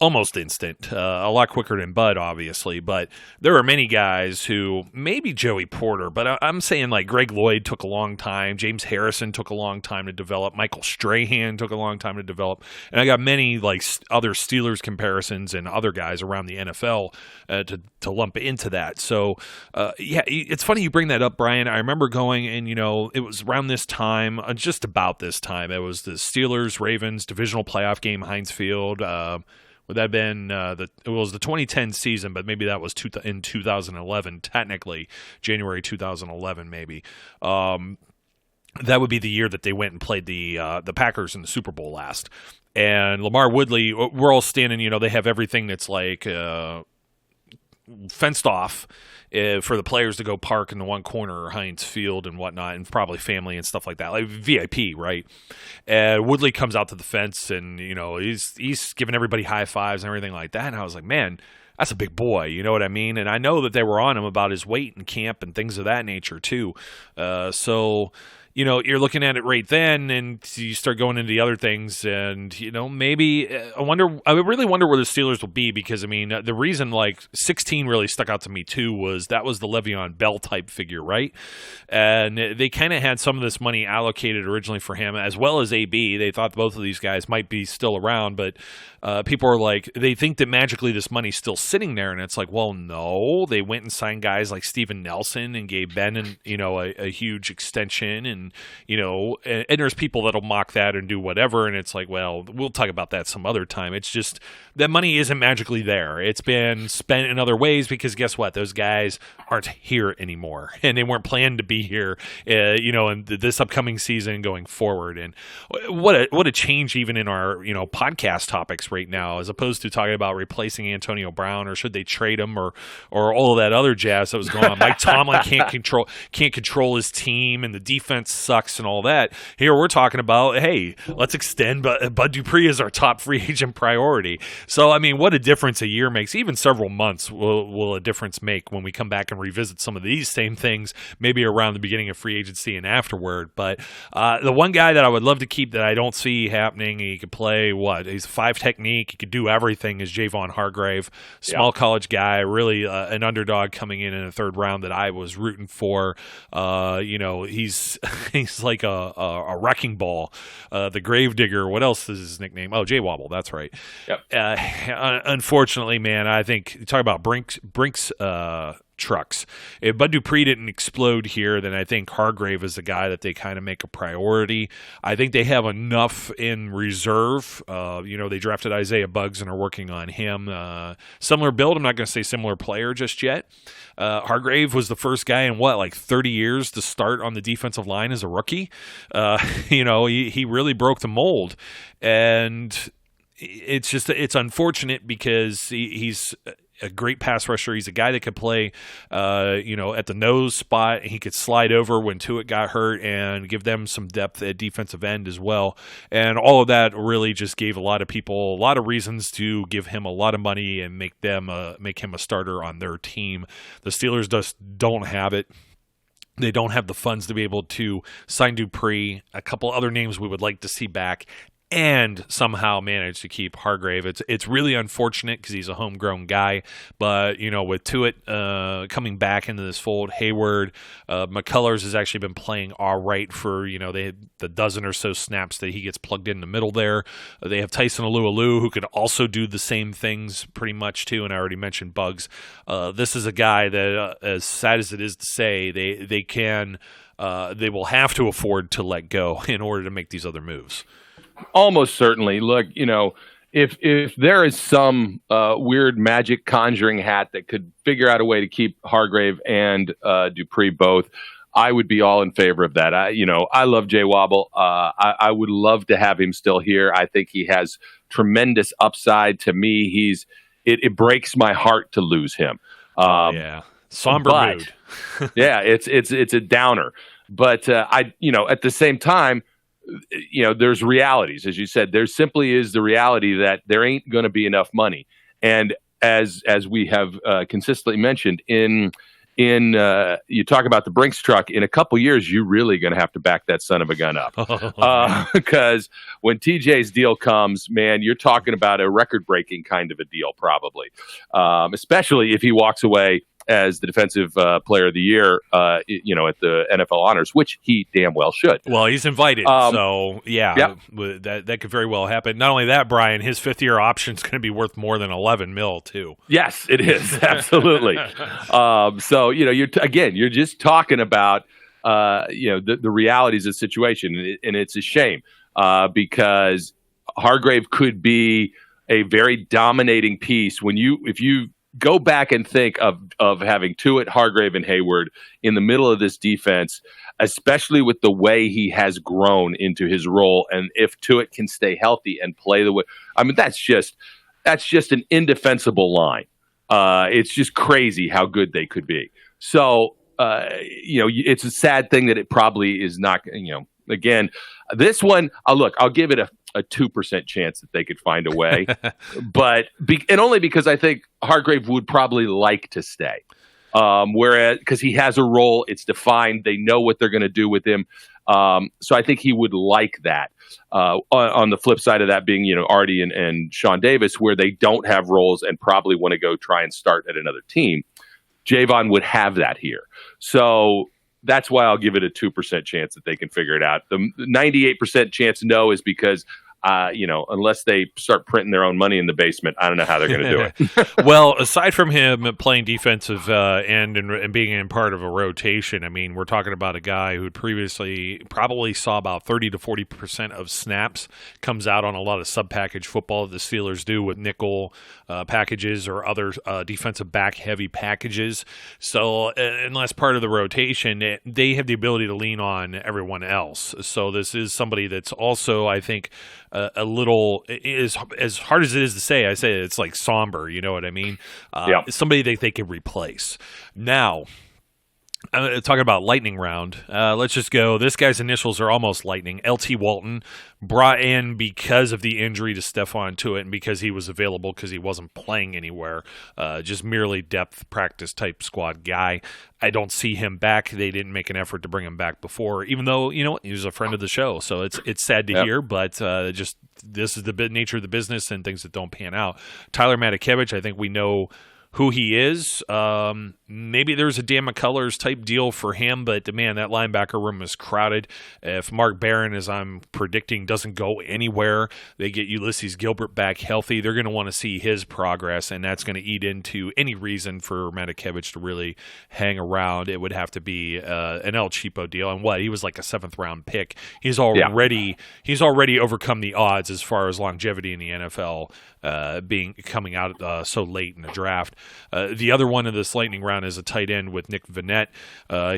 almost instant, a lot quicker than Bud, obviously. But there are many guys who, maybe Joey Porter, but I'm saying like Greg Lloyd took a long time. James Harrison took a long time to develop. Michael Strahan took a long time to develop. And I got many like other Steelers comparisons and other guys around the NFL to lump into that. So, it's funny you bring that up, Brian. I remember going, and it was around this time, just about this time. It was the Steelers-Ravens divisional playoff game, Heinz Field. Would that have been it was the 2010 season, but maybe that was in 2011, technically, January 2011 maybe. That would be the year that they went and played the Packers in the Super Bowl last. And LaMarr Woodley, we're all standing, they have everything that's like fenced off for the players to go park in the one corner or Heinz Field and whatnot, and probably family and stuff like that, like VIP, right? And Woodley comes out to the fence, and he's giving everybody high fives and everything like that. And I was like, man, that's a big boy, you know what I mean? And I know that they were on him about his weight in camp and things of that nature too. So you're looking at it right then, and you start going into the other things, and maybe I really wonder where the Steelers will be, because I mean the reason like 16 really stuck out to me too was that was the Le'Veon Bell type figure, right? And they kind of had some of this money allocated originally for him, as well as AB. They thought both of these guys might be still around, but people are like, they think that magically this money's still sitting there, and it's like, well, no, they went and signed guys like Steven Nelson and gave Ben a huge extension, and there's people that'll mock that and do whatever, and it's like, well, we'll talk about that some other time. It's just that money isn't magically there. It's been spent in other ways, because guess what? Those guys aren't here anymore, and they weren't planned to be here, in this upcoming season going forward. And what a change even in our podcast topics right now, as opposed to talking about replacing Antonio Brown, or should they trade him, or all of that other jazz that was going on. Mike Tomlin can't control his team, and the defense sucks and all that. Here we're talking about, hey, let's extend Bud Dupree as our top free agent priority. So, I mean, what a difference a year makes. Even several months will a difference make when we come back and revisit some of these same things, maybe around the beginning of free agency and afterward. But the one guy that I would love to keep that I don't see happening, he could play, he's 5 technique, he could do everything, is Javon Hargrave. Small college guy, really an underdog coming in the third round that I was rooting for. He's like a wrecking ball, the grave digger. What else is his nickname? Oh, Jay Wobble. That's right. Yep. Unfortunately, man, I think you talk about Brinks trucks. If Bud Dupree didn't explode here, then I think Hargrave is the guy that they kind of make a priority. I think they have enough in reserve. They drafted Isaiah Buggs and are working on him. Similar build. I'm not going to say similar player just yet. Hargrave was the first guy in 30 years to start on the defensive line as a rookie. He really broke the mold, and it's unfortunate because he's a great pass rusher. He's a guy that could play, at the nose spot. He could slide over when Tuitt got hurt and give them some depth at defensive end as well. And all of that really just gave a lot of people a lot of reasons to give him a lot of money and make him a starter on their team. The Steelers just don't have it. They don't have the funds to be able to sign Dupree, a couple other names we would like to see back, and somehow manage to keep Hargrave. It's really unfortunate because he's a homegrown guy, but with Tuitt coming back into this fold, Hayward, McCullers has actually been playing all right for the dozen or so snaps that he gets plugged in the middle there. They have Tyson Alualu, who could also do the same things pretty much too, and I already mentioned Buggs. This is a guy that, as sad as it is to say, they will have to afford to let go in order to make these other moves. Almost certainly. Look, if there is some weird magic conjuring hat that could figure out a way to keep Hargrave and Dupree both, I would be all in favor of that. I love Jay Wobble. I would love to have him still here. I think he has tremendous upside. To me, it breaks my heart to lose him. Somber mood. Yeah, it's a downer. But at the same time, there's realities, as you said. There simply is the reality that there ain't going to be enough money, and as we have consistently mentioned, in you talk about the Brinks truck. In a couple years, you're really going to have to back that son of a gun up, because when TJ's deal comes, man, you're talking about a record-breaking kind of a deal, probably, especially if he walks away as the defensive player of the year, at the NFL honors, which he damn well should. Well, he's invited, that could very well happen. Not only that, Brian, his fifth-year option is going to be worth more than $11 million too. Yes, it is, absolutely. You're just talking about the realities of the situation, and it's a shame because Hargrave could be a very dominating piece if you go back and think of having Tuitt, Hargrave, and Hayward in the middle of this defense, especially with the way he has grown into his role. And if Tuitt can stay healthy and play the way, that's just an indefensible line. It's just crazy how good they could be. So, it's a sad thing that it probably is not, again, this one, I'll give it a 2% chance that they could find a way, and only because I think Hargrave would probably like to stay. Whereas, because he has a role, it's defined, they know what they're going to do with him. So I think he would like that. On the flip side of that being, Artie and Sean Davis, where they don't have roles and probably want to go try and start at another team, Javon would have that here. So that's why I'll give it a 2% chance that they can figure it out. The 98% chance no is because, unless they start printing their own money in the basement, I don't know how they're going to do it. Well, aside from him playing defensive end and being in part of a rotation, we're talking about a guy who previously probably saw about 30 to 40% of snaps, comes out on a lot of sub-package football that the Steelers do with nickel packages or other defensive back-heavy packages. So unless part of the rotation, they have the ability to lean on everyone else. So this is somebody that's also, I think, a little, as hard as it is to say, I say it's like somber, you know what I mean? Somebody that they can replace. Now, talking about lightning round. Let's just go. This guy's initials are almost lightning. LT Walton, brought in because of the injury to Stephon Tuitt and because he was available because he wasn't playing anywhere. Just merely depth practice type squad guy. I don't see him back. They didn't make an effort to bring him back before, even though, he was a friend of the show. So it's sad to hear, but just this is the nature of the business and things that don't pan out. Tyler Matakevich, I think we know who he is. Maybe there's a Dan McCullers type deal for him, but man, that linebacker room is crowded. If Mark Barron, as I'm predicting, doesn't go anywhere, they get Ulysses Gilbert back healthy, they're going to want to see his progress, and that's going to eat into any reason for Matakevich to really hang around. It would have to be an El Cheapo deal, and he was like a 7th round pick. He's already overcome the odds as far as longevity in the NFL, coming out so late in the draft. The other one in this lightning round is a tight end with Nick Vannett.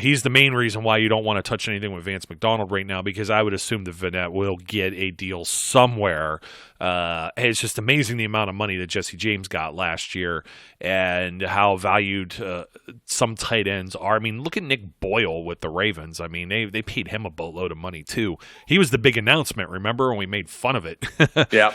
He's the main reason why you don't want to touch anything with Vance McDonald right now, because I would assume that Vannett will get a deal somewhere. It's just amazing the amount of money that Jesse James got last year and how valued some tight ends are. I mean, look at Nick Boyle with the Ravens. I mean, they paid him a boatload of money too. He was the big announcement, remember, when we made fun of it. Yeah.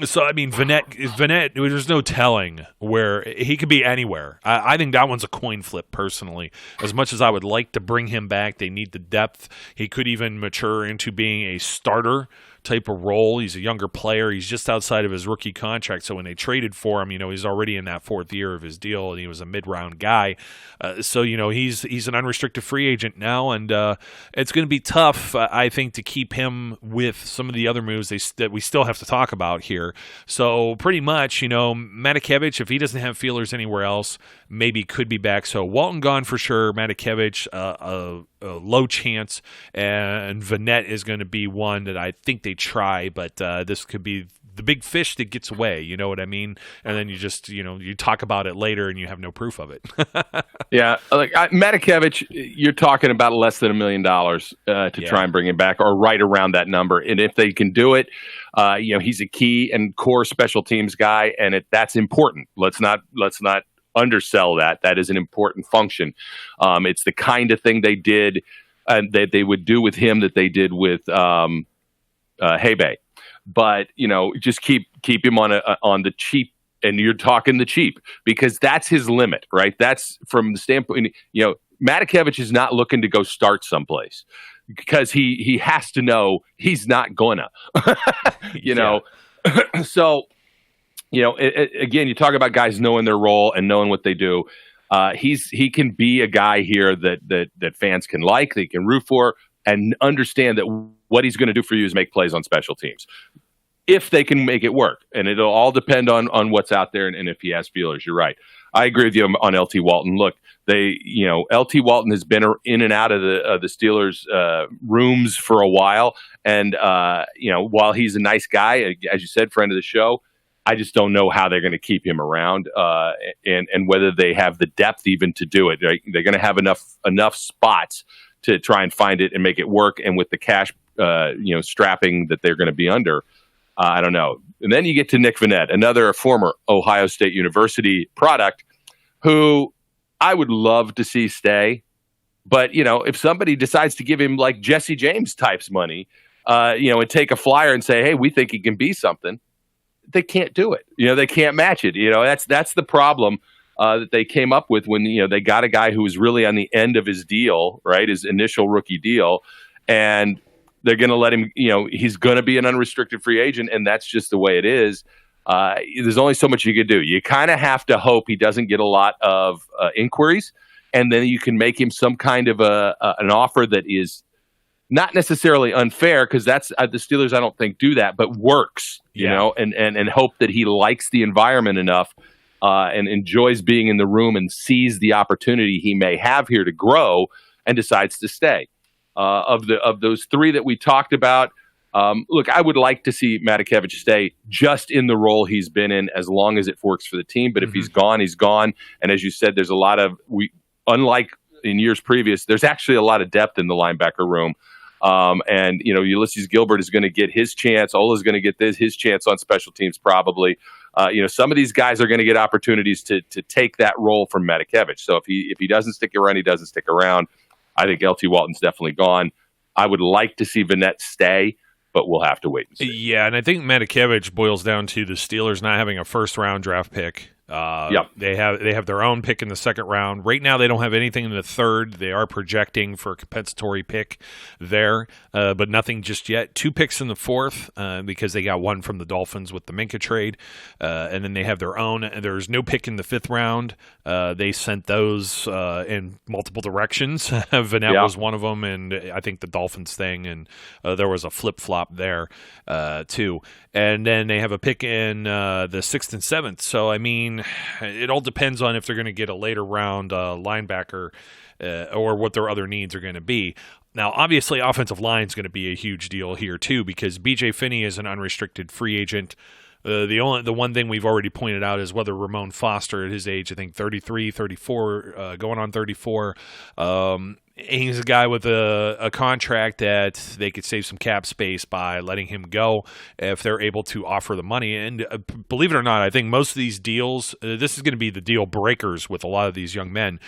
So, I mean, Vannett, there's no telling where he could be anywhere. I think that one's a coin flip, personally. As much as I would like to bring him back, they need the depth. He could even mature into being a starter type of role. He's a younger player. He's just outside of his rookie contract. So when they traded for him, he's already in that 4th year of his deal, and he was a mid-round guy. So he's an unrestricted free agent now, and it's going to be tough, I think, to keep him with some of the other moves that we still have to talk about here. So pretty much, Matakevich, if he doesn't have feelers anywhere else, maybe could be back. So Walton gone for sure. Matakevich, a low chance, and Vannett is going to be one that I think they try, but this could be the big fish that gets away, you know what I mean? And then you just, you talk about it later and you have no proof of it. Yeah, Matakevich, you're talking about less than $1 million to try and bring him back, or right around that number. And if they can do it, he's a key and core special teams guy, and that's important. Let's not undersell that. That is an important function. It's the kind of thing they did and that they would do with him that they did with Hay-Bay. But just keep him on the cheap, and you're talking the cheap, because that's his limit, right? That's from the standpoint. Matakevich is not looking to go start someplace, because he has to know he's not gonna, So. Again, you talk about guys knowing their role and knowing what they do. He can be a guy here that fans can like, they can root for, and understand that what he's going to do for you is make plays on special teams, if they can make it work. And it'll all depend on what's out there and if he has feelers. You're right. I agree with you on LT Walton. Look, LT Walton has been in and out of the Steelers rooms for a while, and while he's a nice guy, as you said, friend of the show, I just don't know how they're going to keep him around, and whether they have the depth even to do it. They're going to have enough spots to try and find it and make it work. And with the cash, strapping that they're going to be under, I don't know. And then you get to Nick Vannett, another former Ohio State University product, who I would love to see stay. But, if somebody decides to give him like Jesse James types money, and take a flyer and say, hey, we think he can be something, they can't do it. They can't match it. That's the problem that they came up with when, they got a guy who was really on the end of his deal, right? His initial rookie deal. And they're going to let him, he's going to be an unrestricted free agent. And that's just the way it is. There's only so much you can do. You kind of have to hope he doesn't get a lot of inquiries. And then you can make him some kind of an offer that is not necessarily unfair, because that's the Steelers, I don't think, do that, but works, and hope that he likes the environment enough and enjoys being in the room and sees the opportunity he may have here to grow and decides to stay. Of those three that we talked about, look, I would like to see Matakevich stay just in the role he's been in, as long as it works for the team. But if he's gone, he's gone. And as you said, there's a lot of unlike in years previous, there's actually a lot of depth in the linebacker room. Ulysses Gilbert is going to get his chance. Ola's going to get his chance on special teams probably. Some of these guys are going to get opportunities to take that role from Matakevich. So if he doesn't stick around, he doesn't stick around. I think LT Walton's definitely gone. I would like to see Vannett stay, but we'll have to wait and see. Yeah, and I think Matakevich boils down to the Steelers not having a first-round draft pick. They have their own pick in the second round. Right now, they don't have anything in the third. They are projecting for a compensatory pick there, but nothing just yet. 2 picks in the fourth because they got one from the Dolphins with the Minka trade, and then they have their own. There's no pick in the fifth round. They sent those in multiple directions. Vannett was one of them, and I think the Dolphins thing, and there was a flip-flop there too. And then they have a pick in the sixth and seventh. So, I mean, it all depends on if they're going to get a later round linebacker or what their other needs are going to be. Now, obviously, offensive line is going to be a huge deal here, too, because B.J. Finney is an unrestricted free agent. The one thing we've already pointed out is whether Ramon Foster at his age, I think 33, 34, going on 34, he's a guy with a contract that they could save some cap space by letting him go if they're able to offer the money. And believe it or not, I think most of these deals, this is going to be the deal breakers with a lot of these young men.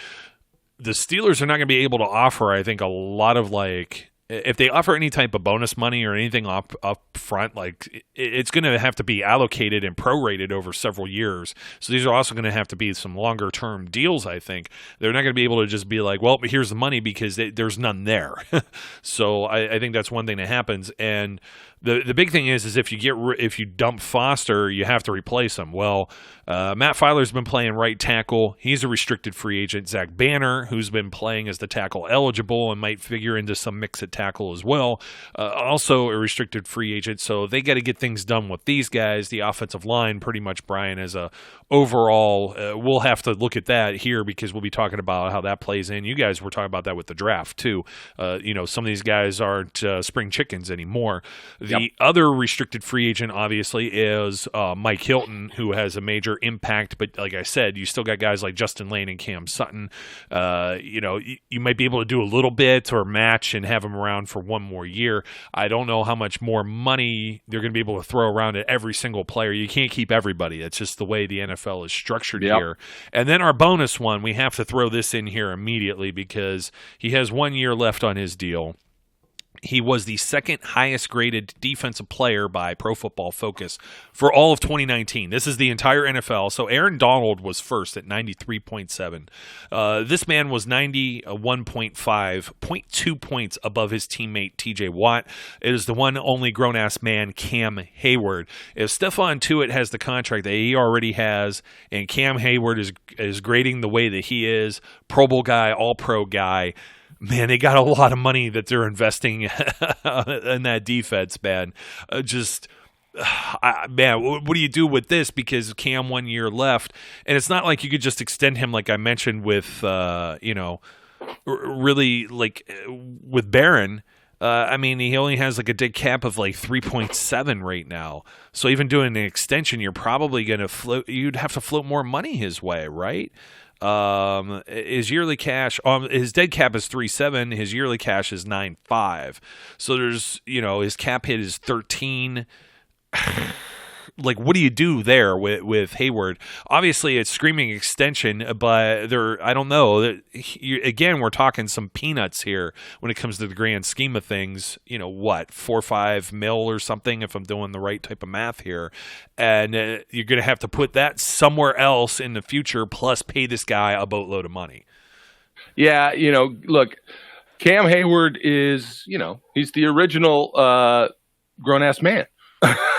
The Steelers are not going to be able to offer, I think, a lot of if they offer any type of bonus money or anything up front, it's going to have to be allocated and prorated over several years. So these are also going to have to be some longer term deals, I think. They're not going to be able to just be like, well, here's the money because there's none there. So I think that's one thing that happens. And the big thing is if you dump Foster, you have to replace him. Well, Matt Filer's been playing right tackle. He's a restricted free agent. Zach Banner, who's been playing as the tackle eligible and might figure into some mix at tackle as well, also a restricted free agent. So they got to get things done with these guys. The offensive line, pretty much, Brian, as a overall, we'll have to look at that here because we'll be talking about how that plays in. You guys were talking about that with the draft too. Some of these guys aren't spring chickens anymore. The other restricted free agent, obviously, is Mike Hilton, who has a major impact. But like I said, you still got guys like Justin Lane and Cam Sutton. You might be able to do a little bit or match and have them around for one more year. I don't know how much more money they're going to be able to throw around at every single player. You can't keep everybody. It's just the way the NFL is structured here. And then our bonus one, we have to throw this in here immediately because he has 1 year left on his deal. He was the second highest graded defensive player by Pro Football Focus for all of 2019. This is the entire NFL. So Aaron Donald was first at 93.7. This man was 91.5, 0.2 points above his teammate TJ Watt. It is the one only grown-ass man, Cam Hayward. If Stephon Tuitt has the contract that he already has, and Cam Hayward is grading the way that he is, Pro Bowl guy, All-Pro guy, man, they got a lot of money that they're investing in that defense, man. Man, what do you do with this? Because Cam 1 year left, and it's not like you could just extend him like I mentioned with, really with Barron. He only has a dead cap of 3.7 right now. So even doing an extension, you're probably going to you'd have to float more money his way, right? His yearly cash, his dead cap is 3.7. His yearly cash is 9.5. So there's, his cap hit is 13. What do you do there with Hayward? Obviously, it's screaming extension, but I don't know. Again, we're talking some peanuts here when it comes to the grand scheme of things. 4 or 5 mil or something, if I'm doing the right type of math here. And you're going to have to put that somewhere else in the future, plus pay this guy a boatload of money. Yeah, look, Cam Hayward is, he's the original grown-ass man.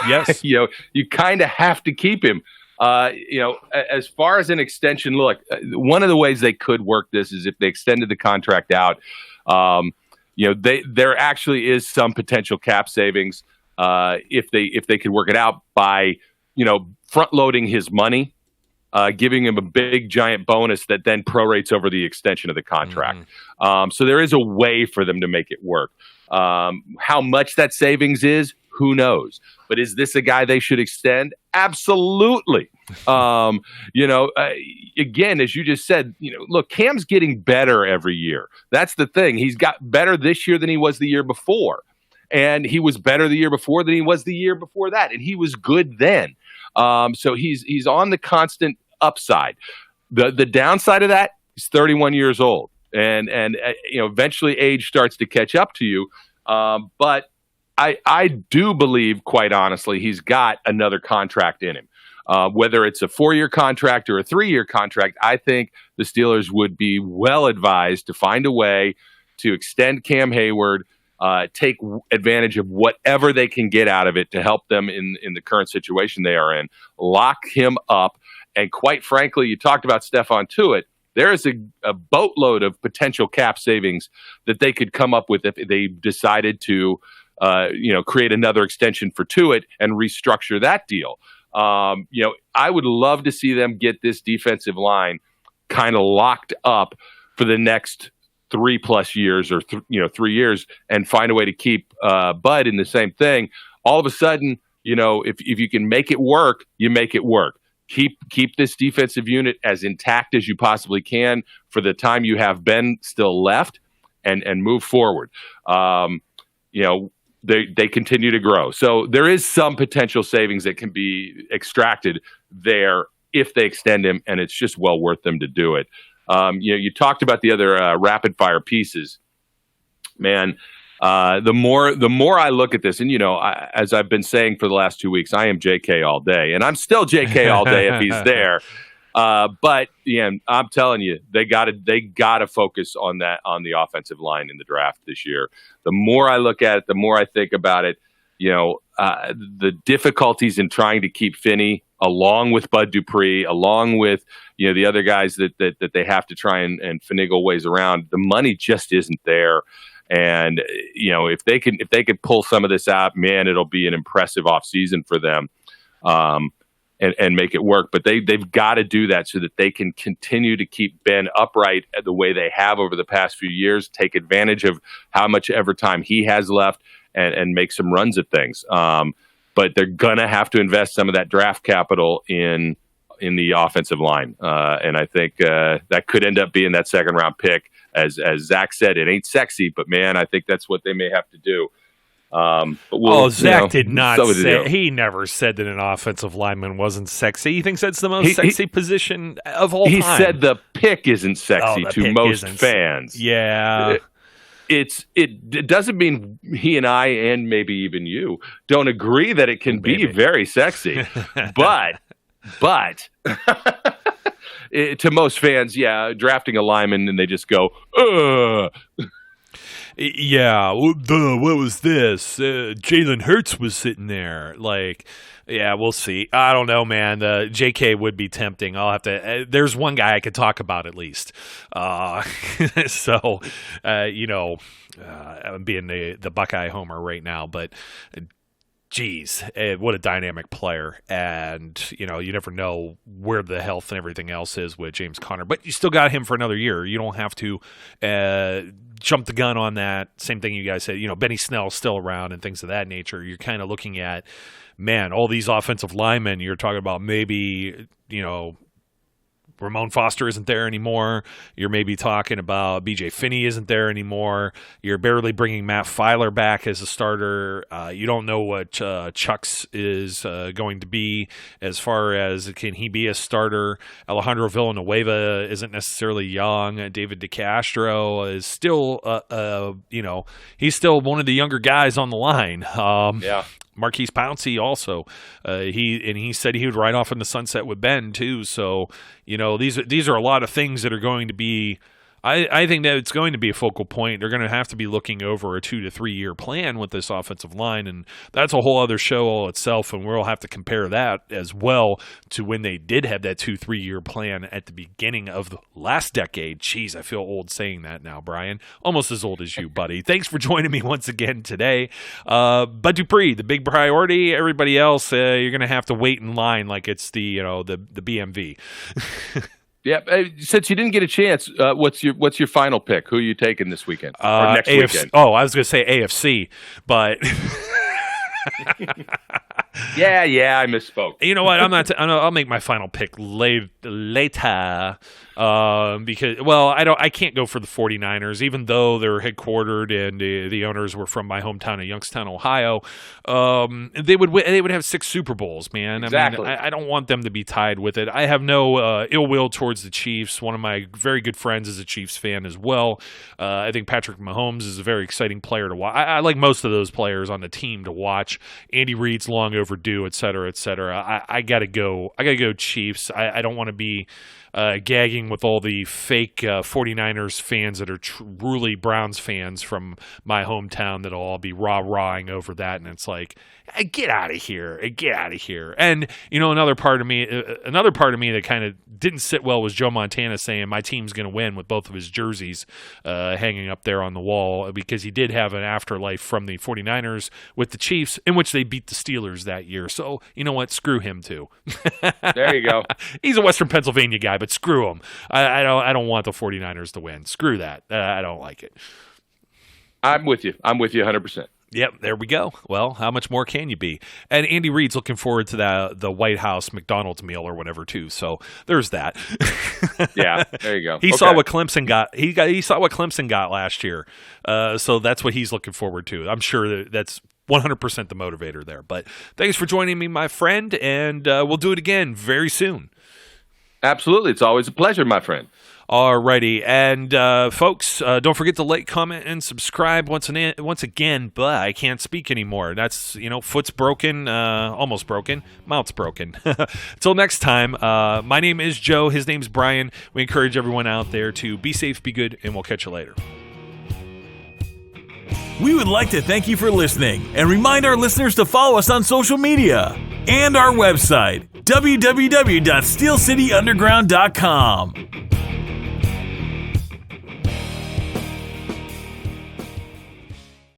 Yes. You kind of have to keep him. As far as an extension, look, one of the ways they could work this is if they extended the contract out. There actually is some potential cap savings if they could work it out by front loading his money, giving him a big giant bonus that then prorates over the extension of the contract. So there is a way for them to make it work. How much that savings is, who knows? But is this a guy they should extend? Absolutely. Again, as you just said, look, Cam's getting better every year. That's the thing. He's got better this year than he was the year before. And he was better the year before than he was the year before that. And he was good then. So he's on the constant upside. The downside of that, he's 31 years old, and eventually age starts to catch up to you. But I do believe, quite honestly, he's got another contract in him. Whether it's a 4-year contract or a 3-year contract, I think the Steelers would be well advised to find a way to extend Cam Hayward, take advantage of whatever they can get out of it to help them in the current situation they are in, lock him up. And quite frankly, you talked about Stephon Tuitt. There is a boatload of potential cap savings that they could come up with if they decided to create another extension for Tuitt and restructure that deal. I would love to see them get this defensive line kind of locked up for the next 3+ years or 3 years and find a way to keep Bud in the same thing. All of a sudden, if you can make it work, you make it work. Keep this defensive unit as intact as you possibly can for the time you have Ben still left, and move forward. They continue to grow. So there is some potential savings that can be extracted there if they extend him, and it's just well worth them to do it. You talked about the other rapid fire pieces. Man, the more I look at this, and as I've been saying for the last 2 weeks, I am JK all day, and I'm still JK all day if he's there. But I'm telling you, they gotta focus on the offensive line in the draft this year. The more I look at it, the more I think about it. The difficulties in trying to keep Finney, along with Bud Dupree, along with the other guys that they have to try and finagle ways around. The money just isn't there. And if they could pull some of this out, man, it'll be an impressive offseason for them. And make it work. But they've got to do that so that they can continue to keep Ben upright the way they have over the past few years, take advantage of how much ever time he has left, and make some runs at things. But they're going to have to invest some of that draft capital in the offensive line. And I think that could end up being that second-round pick. As Zach said, it ain't sexy, but, man, I think that's what they may have to do. Zach did not say. He never said that an offensive lineman wasn't sexy. He thinks that's the most sexy position of all time. He said the pick isn't sexy to most fans. Yeah. It doesn't mean he and I, and maybe even you, don't agree that it can be very sexy. but to most fans, drafting a lineman and they just go, ugh. Yeah, what was this? Jalen Hurts was sitting there. We'll see. I don't know, man. JK would be tempting. I'll have to. There's one guy I could talk about at least. I'm being the Buckeye homer right now, but. Geez, what a dynamic player. And, you never know where the health and everything else is with James Conner. But you still got him for another year. You don't have to jump the gun on that. Same thing you guys said. Benny Snell's still around and things of that nature. You're kind of looking at, man, all these offensive linemen. You're talking about maybe, Ramon Foster isn't there anymore. You're maybe talking about B.J. Finney isn't there anymore. You're barely bringing Matt Filer back as a starter. You don't know what Chucks is going to be as far as can he be a starter. Alejandro Villanueva isn't necessarily young. David DeCastro is still, he's still one of the younger guys on the line. Marquise Pouncey also, he said he would ride off in the sunset with Ben too. So, these are a lot of things that are going to be. I think that it's going to be a focal point. They're going to have to be looking over a 2 to 3 year plan with this offensive line, and that's a whole other show all itself, and we'll have to compare that as well to when they did have that 2-3 year plan at the beginning of the last decade. Jeez, I feel old saying that now, Brian. Almost as old as you, buddy. Thanks for joining me once again today. Bud Dupree, the big priority. Everybody else, you're going to have to wait in line like it's the BMV. Yeah, since you didn't get a chance, what's your final pick? Who are you taking this weekend or next weekend? Oh, I was going to say AFC, but Yeah, I misspoke. You know what? I'll make my final pick later. Because I can't go for the 49ers, even though they're headquartered and the owners were from my hometown of Youngstown, Ohio. They would have 6 Super Bowls, man. Exactly. I mean, I don't want them to be tied with it. I have no ill will towards the Chiefs. One of my very good friends is a Chiefs fan as well. I think Patrick Mahomes is a very exciting player to watch. I like most of those players on the team to watch. Andy Reid's long overdue, et cetera, et cetera. I gotta go Chiefs. I don't want to be gagging with all the fake 49ers fans that are truly Browns fans from my hometown that'll all be rah-rahing over that, and it's like, get out of here. And, another part of me that kind of didn't sit well was Joe Montana saying my team's going to win with both of his jerseys hanging up there on the wall, because he did have an afterlife from the 49ers with the Chiefs, in which they beat the Steelers that year. So, you know what? Screw him, too. There you go. He's a Western Pennsylvania guy, but screw him. I don't want the 49ers to win. Screw that. I don't like it. I'm with you 100%. Yep, there we go. Well, how much more can you be? And Andy Reid's looking forward to the White House McDonald's meal or whatever too. So there's that. Yeah, there you go. He saw what Clemson got. He saw what Clemson got last year. So that's what he's looking forward to. I'm sure that's 100% the motivator there. But thanks for joining me, my friend, and we'll do it again very soon. Absolutely. It's always a pleasure, my friend. Alrighty, and folks, don't forget to like, comment, and subscribe once again. But I can't speak anymore. That's, foot's broken, almost broken, mouth's broken. Until next time, my name is Joe. His name's Brian. We encourage everyone out there to be safe, be good, and we'll catch you later. We would like to thank you for listening and remind our listeners to follow us on social media and our website, www.steelcityunderground.com.